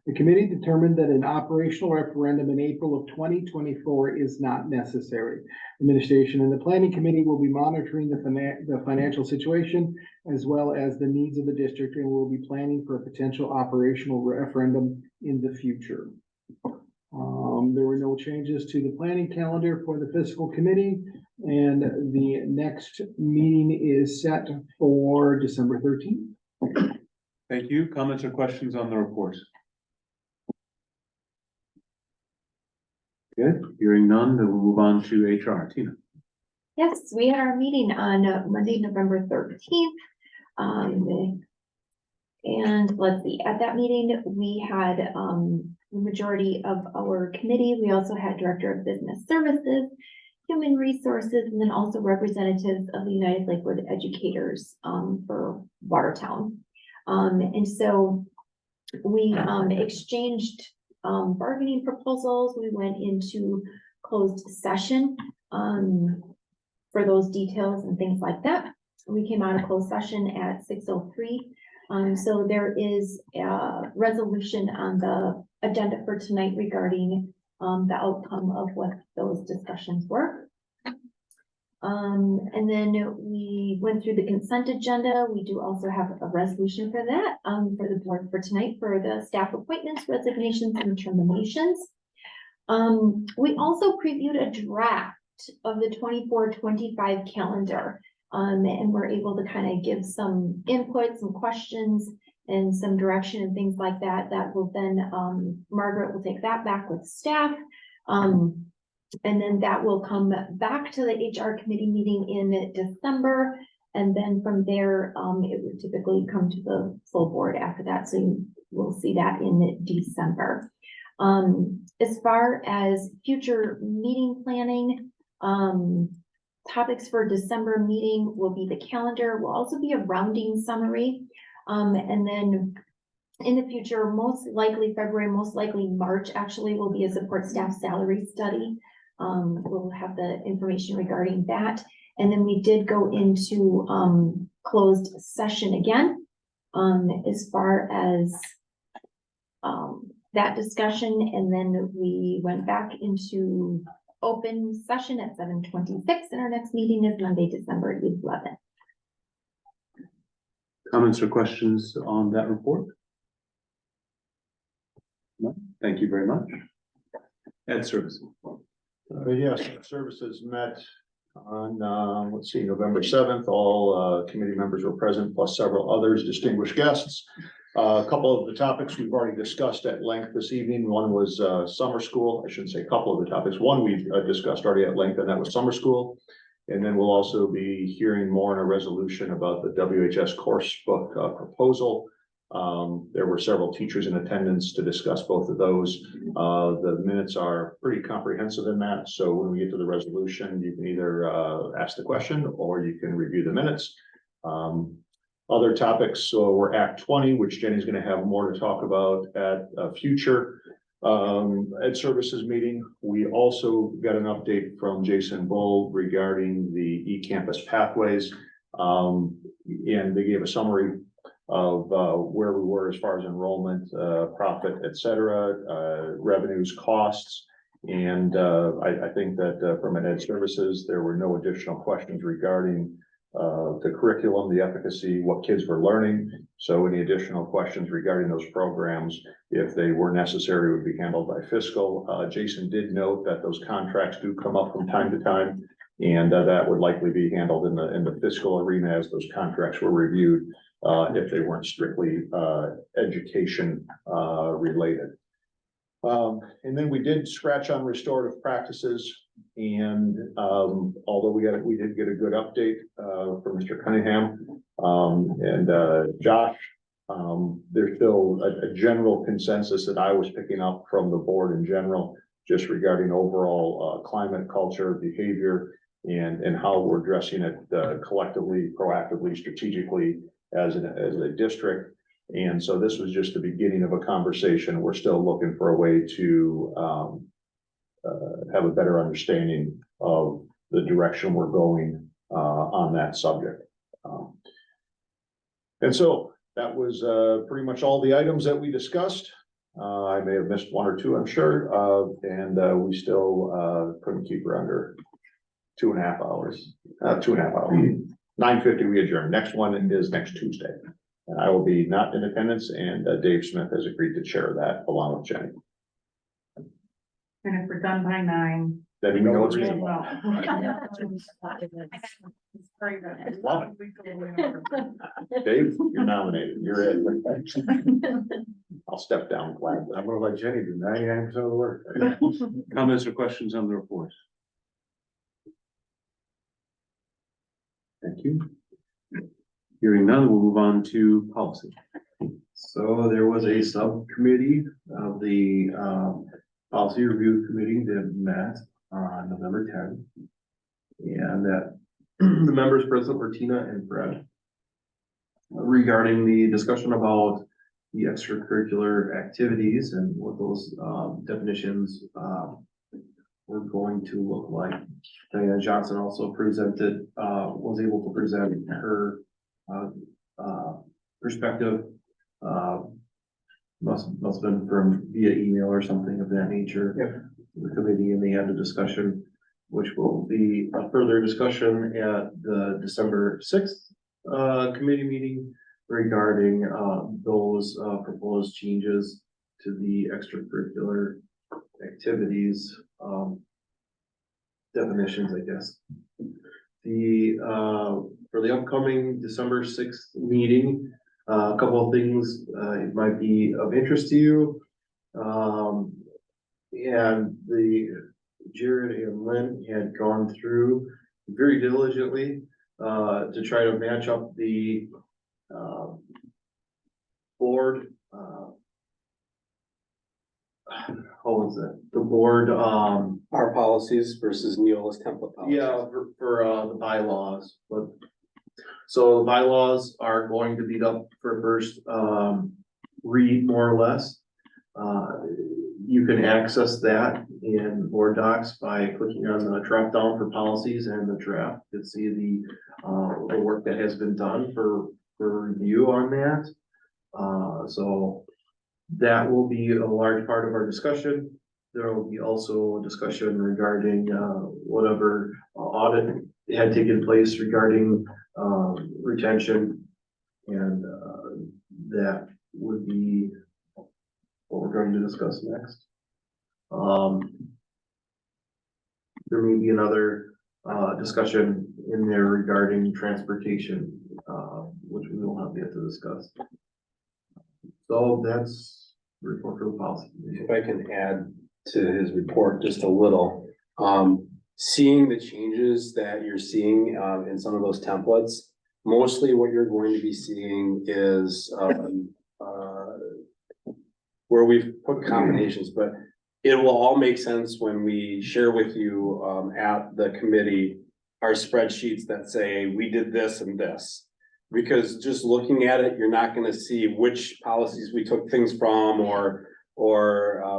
The committee determined that an operational referendum in April of 2024 is not necessary. Administration and the planning committee will be monitoring the financial situation as well as the needs of the district, and will be planning for a potential operational referendum in the future. There were no changes to the planning calendar for the fiscal committee, and the next meeting is set for December 13th. Thank you. Comments or questions on the report? Good. Hearing none, then we'll move on to HR. Tina. Yes, we had our meeting on Monday, November 13th. And let's see, at that meeting, we had the majority of our committee. We also had Director of Business Services, Human Resources, and then also representatives of the United Lakewood Educators, for Watertown. And so we, exchanged, bargaining proposals. We went into closed session, for those details and things like that. We came out of closed session at 6:03. So there is a resolution on the agenda for tonight regarding the outcome of what those discussions were. And then we went through the consent agenda. We do also have a resolution for that, for the board for tonight for the staff appointments, resignations, and terminations. We also previewed a draft of the 24-25 calendar. And we're able to kind of give some input, some questions, and some direction and things like that. That will then, Margaret will take that back with staff. And then that will come back to the HR committee meeting in December. And then from there, it would typically come to the full board after that. So you will see that in December. As far as future meeting planning, topics for December meeting will be the calendar, will also be a rounding summary. And then in the future, most likely February, most likely March, actually will be a support staff salary study. We'll have the information regarding that. And then we did go into closed session again, as far as that discussion. And then we went back into open session at 7:26, and our next meeting is Monday, December 11th. Comments or questions on that report? No, thank you very much. Ed Services. Yes, services met on, let's see, November 7th. All committee members were present, plus several others, distinguished guests. A couple of the topics we've already discussed at length this evening. One was summer school. I shouldn't say a couple of the topics. One we've discussed already at length, and that was summer school. And then we'll also be hearing more in a resolution about the WHS course book proposal. There were several teachers in attendance to discuss both of those. The minutes are pretty comprehensive in that. So when we get to the resolution, you can either ask the question or you can review the minutes. Other topics, so we're Act 20, which Jenny's going to have more to talk about at a future Ed Services meeting. We also got an update from Jason Bull regarding the eCampus pathways. And they gave a summary of where we were as far as enrollment, profit, et cetera, revenues, costs. And I think that from an Ed Services, there were no additional questions regarding the curriculum, the efficacy, what kids were learning. So any additional questions regarding those programs, if they were necessary, would be handled by fiscal. Jason did note that those contracts do come up from time to time, and that would likely be handled in the fiscal arena as those contracts were reviewed, if they weren't strictly education related. And then we did scratch on restorative practices. And although we did get a good update from Mr. Cunningham and Josh, there's still a general consensus that I was picking up from the board in general, just regarding overall climate, culture, behavior, and how we're addressing it collectively, proactively, strategically as a district. And so this was just the beginning of a conversation. We're still looking for a way to have a better understanding of the direction we're going on that subject. And so that was pretty much all the items that we discussed. I may have missed one or two, I'm sure, and we still couldn't keep her under 2.5 hours. 2.5 hours. 9:50 we adjourn. Next one is next Tuesday. And I will be not in attendance, and Dave Smith has agreed to chair that along with Jenny. And if we're done by 9. Then we know it's reasonable. Love it. Dave, you're nominated. You're in. I'll step down gladly. I'm gonna let Jenny do 99% of the work. Comments or questions on the report? Thank you. Hearing none, we'll move on to policy. So there was a subcommittee of the policy review committee that met on November 10th. And that the members present were Tina and Fred. Regarding the discussion about the extracurricular activities and what those definitions were going to look like. Diana Johnson also presented, was able to present her perspective. Must have been from via email or something of that nature. The committee, and they had a discussion, which will be a further discussion at the December 6th committee meeting regarding those proposed changes to the extracurricular activities definitions, I guess. The for the upcoming December 6th meeting, a couple of things it might be of interest to you. And Jared and Lynn had gone through very diligently to try to match up the board. What was it? The board, Our policies versus Neola's template policies. yeah, for the bylaws, but. So the bylaws are going to be up for first read, more or less. You can access that in board docs by clicking on the drop down for policies and the draft. You can see the work that has been done for review on that. So that will be a large part of our discussion. There will be also a discussion regarding whatever audit had taken place regarding retention, and that would be what we're going to discuss next. There may be another discussion in there regarding transportation, which we will have yet to discuss. So that's the report for the policy. If I can add to his report just a little, seeing the changes that you're seeing in some of those templates, mostly what you're going to be seeing is where we've put combinations, but it will all make sense when we share with you at the committee our spreadsheets that say we did this and this. Because just looking at it, you're not gonna see which policies we took things from or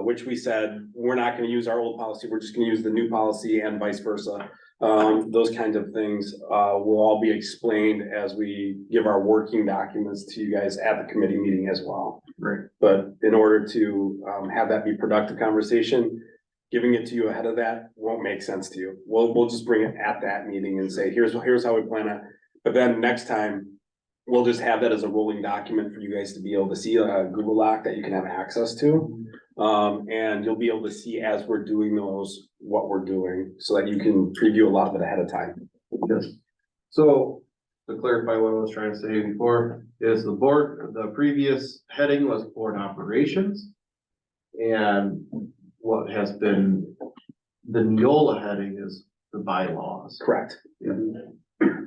which we said, we're not gonna use our old policy, we're just gonna use the new policy and vice versa. Those kinds of things will all be explained as we give our working documents to you guys at the committee meeting as well. Right. But in order to have that be productive conversation, giving it to you ahead of that won't make sense to you. We'll just bring it at that meeting and say, here's how we plan it. But then next time, we'll just have that as a rolling document for you guys to be able to see, a Google Doc that you can have access to. And you'll be able to see as we're doing those, what we're doing, so that you can preview a lot of it ahead of time. Yes. So to clarify what I was trying to say before, is the previous heading was board operations. And what has been the Neola heading is the bylaws. Correct. Yeah.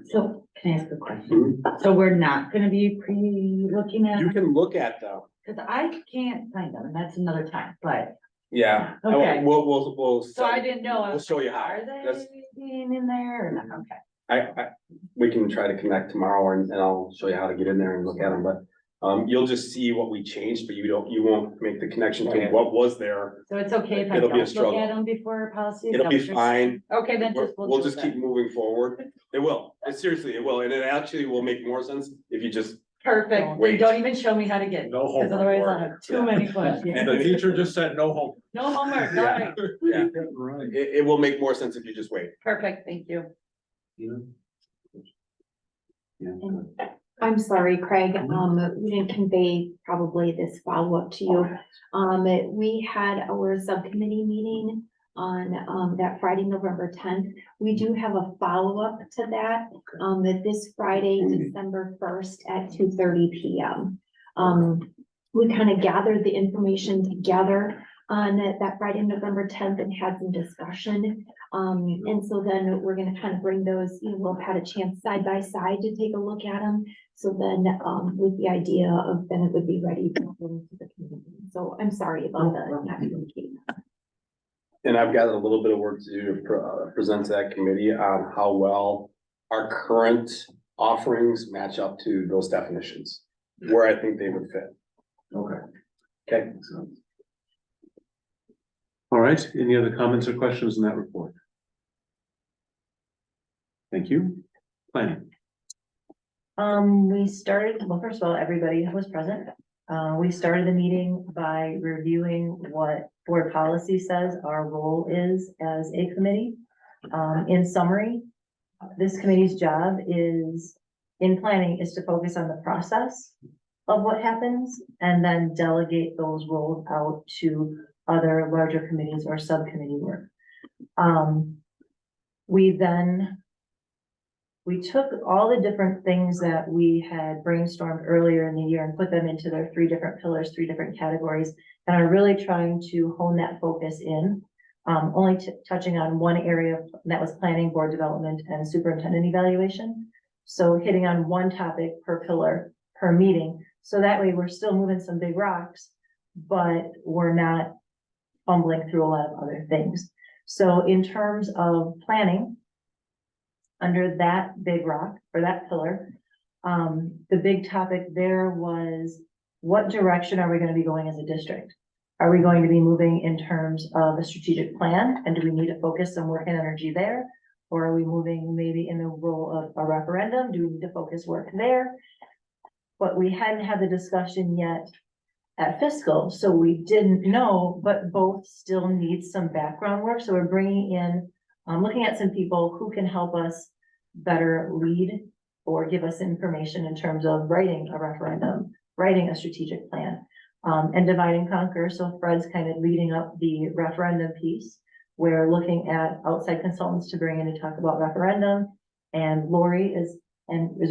So can I ask a question? So we're not gonna be looking at, You can look at them. cause I can't find them, and that's another time, but, Yeah. Okay. We'll. so I didn't know. I We'll was show you like, how. Are That's- they being in there or not? Okay. We can try to connect tomorrow and I'll show you how to get in there and look at them, but you'll just see what we changed, but you won't make the connection to what was there. So it's okay if I It'll be a don't look struggle. at them before policy? Is It'll that be what you're fine. saying? Okay, then We'll do just that. keep moving forward. It will. Seriously, it will. And it actually will make more sense if you just, Perfect, then Wait. don't even show me how to get it, No cause homework. otherwise I'll have too many questions. The teacher just said no home. No homework, all right, yeah, Right. it will make more sense if you just wait. perfect, thank you. And I'm sorry, Craig, we didn't convey probably this follow-up to you. We had our subcommittee meeting on, that Friday, November 10th. We do have a follow-up to that, that this Friday, December 1st at 2:30 PM. We kind of gathered the information together on that Friday, November 10th, and had some discussion. And so then we're gonna kind of bring those, we'll have had a chance side by side to take a look at them. So then, with the idea of then it would be ready to go into the community. So I'm sorry about the not communicating. And I've got a little bit of work to do to present to that committee on how well our current offerings match up to those definitions, where I think they would fit. Okay. Okay. All right, any other comments or questions in that report? Thank you. Planning. We started, well, first of all, everybody was present. We started the meeting by reviewing what board policy says our role is as a committee. In summary, this committee's job is, in planning, is to focus on the process of what happens and then delegate those roles out to other larger committees or subcommittee work. We took all the different things that we had brainstormed earlier in the year and put them into their 3 different pillars, 3 different categories, and are really trying to hone that focus in. Only touching on one area, that was planning, board development, and superintendent evaluation. So hitting on one topic per pillar per meeting. So that way we're still moving some big rocks, but we're not fumbling through a lot of other things. So in terms of planning, under that big rock or that pillar, the big topic there was, what direction are we going to be going as a district? Are we going to be moving in terms of a strategic plan? And do we need to focus some work and energy there? Or are we moving maybe in the role of a referendum? Do we need to focus work there? But we hadn't had the discussion yet at fiscal, so we didn't know, but both still need some background work. So we're bringing in, looking at some people who can help us better lead or give us information in terms of writing a referendum, writing a strategic plan, and divide and conquer. So Fred's kind of leading up the referendum piece. We're looking at outside consultants to bring in to talk about referendum, and Lori is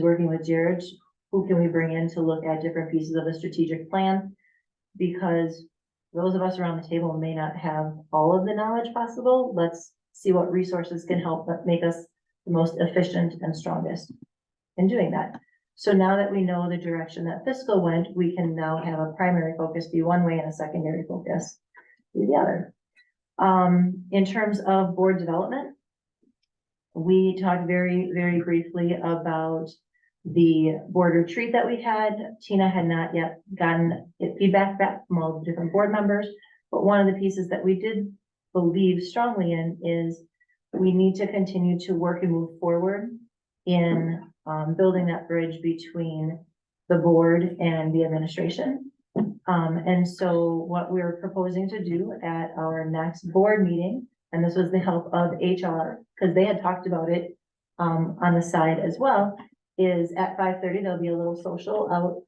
working with Jared. Who can we bring in to look at different pieces of a strategic plan? Because those of us around the table may not have all of the knowledge possible. Let's see what resources can help make us the most efficient and strongest in doing that. So now that we know the direction that fiscal went, we can now have a primary focus be one way and a secondary focus be the other. In terms of board development, we talked very, very briefly about the board retreat that we had. Tina had not yet gotten feedback back from all the different board members, but one of the pieces that we did believe strongly in is we need to continue to work and move forward in building that bridge between the board and the administration. And so what we're proposing to do at our next board meeting, and this was the help of HR, because they had talked about it on the side as well, is at 5:30, there'll be a little social out.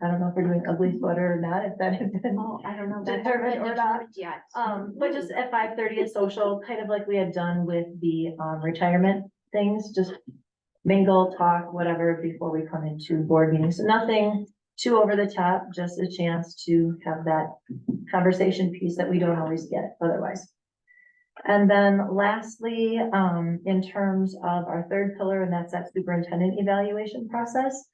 I don't know if we're doing ugly sweater or not, if that had been I don't know. determined or not. Yet. But just at 5:30 a social, kind of like we had done with the retirement things, just mingle, talk, whatever, before we come into board meetings. So nothing too over the top, just a chance to have that conversation piece that we don't always get otherwise. And then lastly, in terms of our 3rd pillar, and that's that superintendent evaluation process,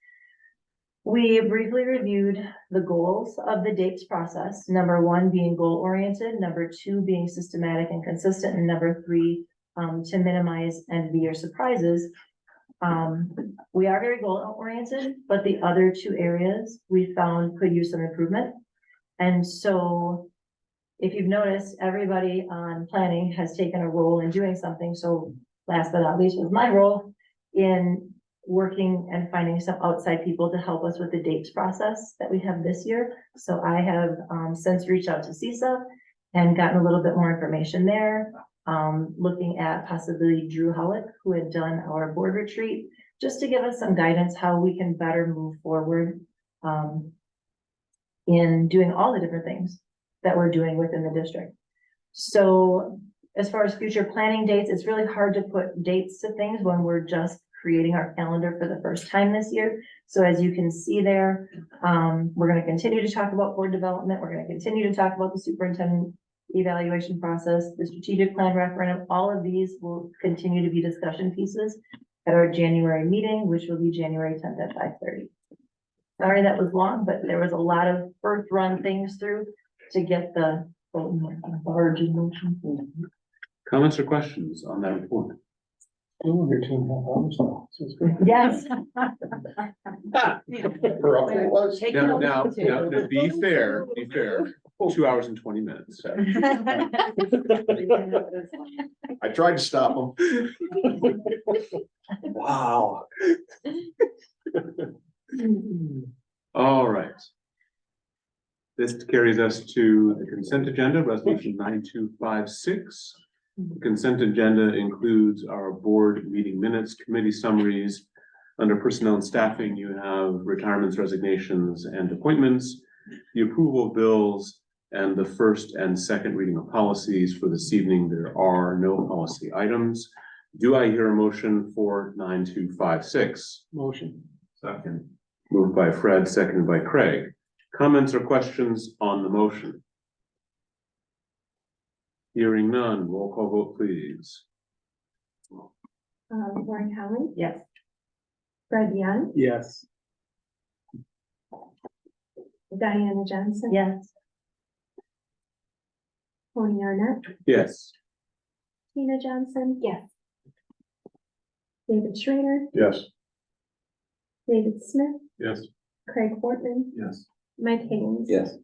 we briefly reviewed the goals of the DAPES process. Number 1 being goal-oriented, number 2 being systematic and consistent, and number 3 to minimize end-of-the-year surprises. We are very goal-oriented, but the other 2 areas we found could use some improvement. And so if you've noticed, everybody on planning has taken a role in doing something. So last but not least was my role in working and finding some outside people to help us with the DAPES process that we have this year. So I have since reached out to CISA and gotten a little bit more information there. Looking at possibly Drew Howick, who had done our board retreat, just to give us some guidance how we can better move forward in doing all the different things that we're doing within the district. So as far as future planning dates, it's really hard to put dates to things when we're just creating our calendar for the first time this year. So as you can see there, we're going to continue to talk about board development. We're going to continue to talk about the superintendent evaluation process, the strategic plan referendum. All of these will continue to be discussion pieces at our January meeting, which will be January 10th at 5:30. Sorry that was long, but there was a lot of first run things through to get the Barge motion. Comments or questions on that report? Still under 2.5 hours now, so it's good. Yes. For all it was. Take Now, notes, now, too. now, to be fair, 2 hours and 20 minutes. I tried to stop them. Wow. All right. This carries us to the consent agenda, resolution 9256. The consent agenda includes our board meeting minutes, committee summaries. Under personnel and staffing, you have retirements, resignations, and appointments, the approval of bills, and the first and second reading of policies. For this evening, there are no policy items. Do I hear a motion for 9256? Motion. Second. Moved by Fred, seconded by Craig. Comments or questions on the motion? Hearing none, roll call vote, please. Lori Holland, Yes. Fred Young, Yes. Diana Johnson. Yes. Tony Arnett, Yes. Tina Johnson, yes. David Schrader, Yes. David Smith, Yes. Craig Wortman, Yes. Mike Higgins. Yes.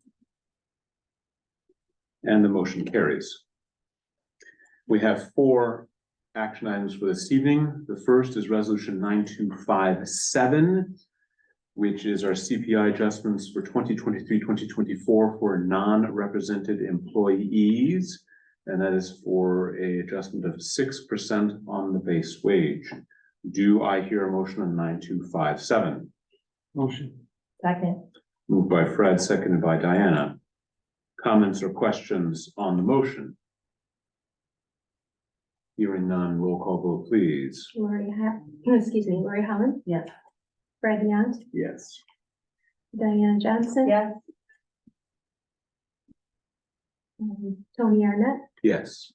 And the motion carries. We have 4 action items for this evening. The first is resolution 9257, which is our CPI adjustments for 2023-2024 for non-represented employees. And that is for a adjustment of 6% on the base wage. Do I hear a motion on 9257? Motion. Second. Moved by Fred, seconded by Diana. Comments or questions on the motion? Hearing none, roll call vote, please. Lori Holland. Yes. Fred Young, Yes. Diana Johnson. Yes. Tony Arnett, Yes.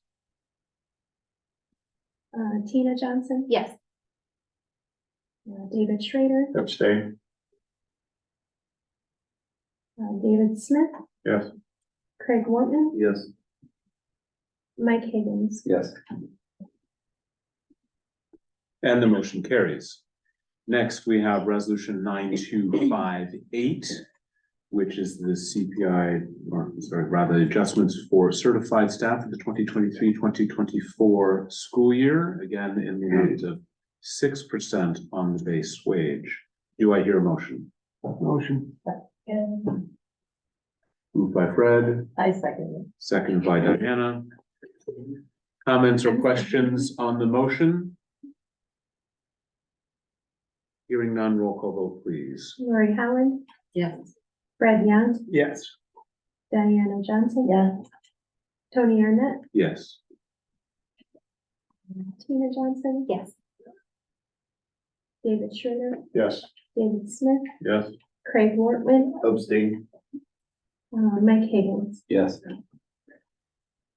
Tina Johnson. Yes. David Schrader, Abstain. David Smith, Yes. Craig Wortman, Yes. Mike Higgins. Yes. And the motion carries. Next, we have resolution 9258, which is the CPI, or sorry, rather adjustments for certified staff for the 2023-2024 school year, again, in the amount of 6% on the base wage. Do I hear a motion? Motion. Moved by Fred, I second seconded by Diana. Comments or questions on the motion? Hearing none, roll call vote, please. Lori Holland, it. Yes. Fred Young, Yes. Diana Johnson. Yes. Tony Arnett, Yes. Tina Johnson. Yes. David Schrader, Yes. David Smith, Yes. Craig Wortman, Abstain. Mike Higgins. Yes.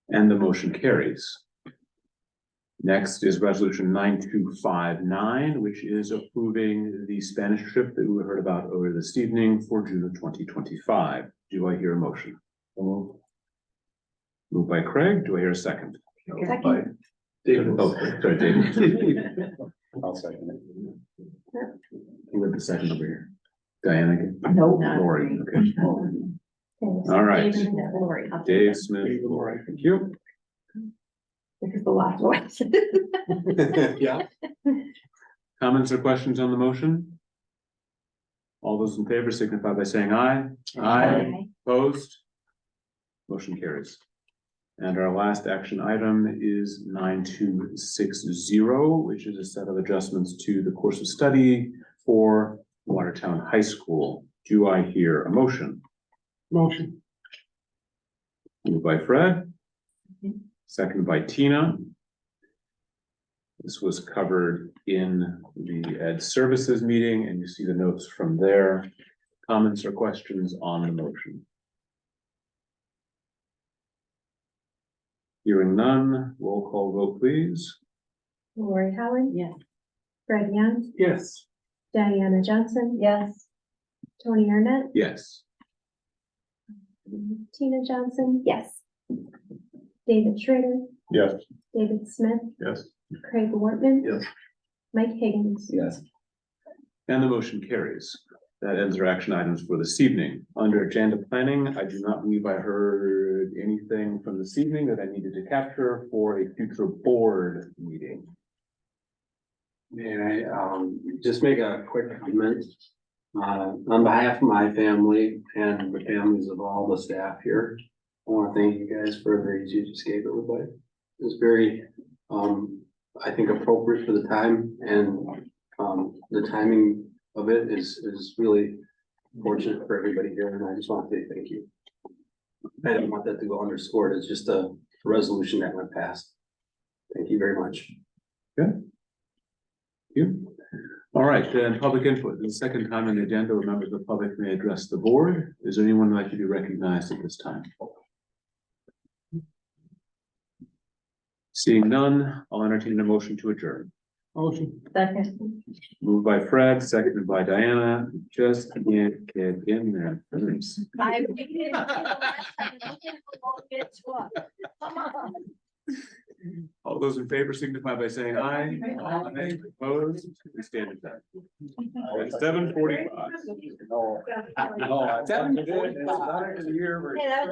And the motion carries. Next is resolution 9259, which is approving the Spanish trip that we heard about over this evening for June of 2025. Do I hear a motion? Moved by Craig. Do I hear a second? Second. David. Oh, sorry, David. I'll second it. Who had the second over here? Diana again? No. Lori, okay. All right. Lori. Dave Smith, Lori, thank you. Because the last one. Yeah. Comments or questions on the motion? All those in favor signify by saying aye. Aye. Opposed? Motion carries. And our last action item is 9260, which is a set of adjustments to the course of study for Watertown High School. Do I hear a motion? Motion. Moved by Fred. Seconded by Tina. This was covered in the Ed Services meeting, and you see the notes from there. Comments or questions on the motion? Hearing none, roll call vote, please. Lori Holland. Yes. Fred Young, Yes. Diana Johnson, Yes. Tony Arnett, Yes. Tina Johnson. Yes. David Schrader, Yes. David Smith, Yes. Craig Wortman. Yes. Mike Higgins. Yes. And the motion carries. That ends our action items for this evening. Under agenda planning, I do not believe I heard anything from this evening that I needed to capture for a future board meeting. May I, just make a quick comment? On behalf of my family and the families of all the staff here, I want to thank you guys for the raise you just gave everybody. It was very, I think appropriate for the time and, the timing of it is really fortunate for everybody here, and I just want to say thank you. I don't want that to go underscored, it's just a resolution that went past. Thank you very much. You. All right, then public input. The second time on the agenda, where members of the public may address the board. Is there anyone who'd like to be recognized at this time? Seeing none, I'll entertain a motion to adjourn. Motion. Second. Moved by Fred, seconded by Diana. Just can't get in there. Please. I waited until the last time. We'll get to it. Come on. All those in favor signify by saying aye. Aye. Opposed, we stand adjourned. 7:45. No. 7:45. It's not the year. Hey, that was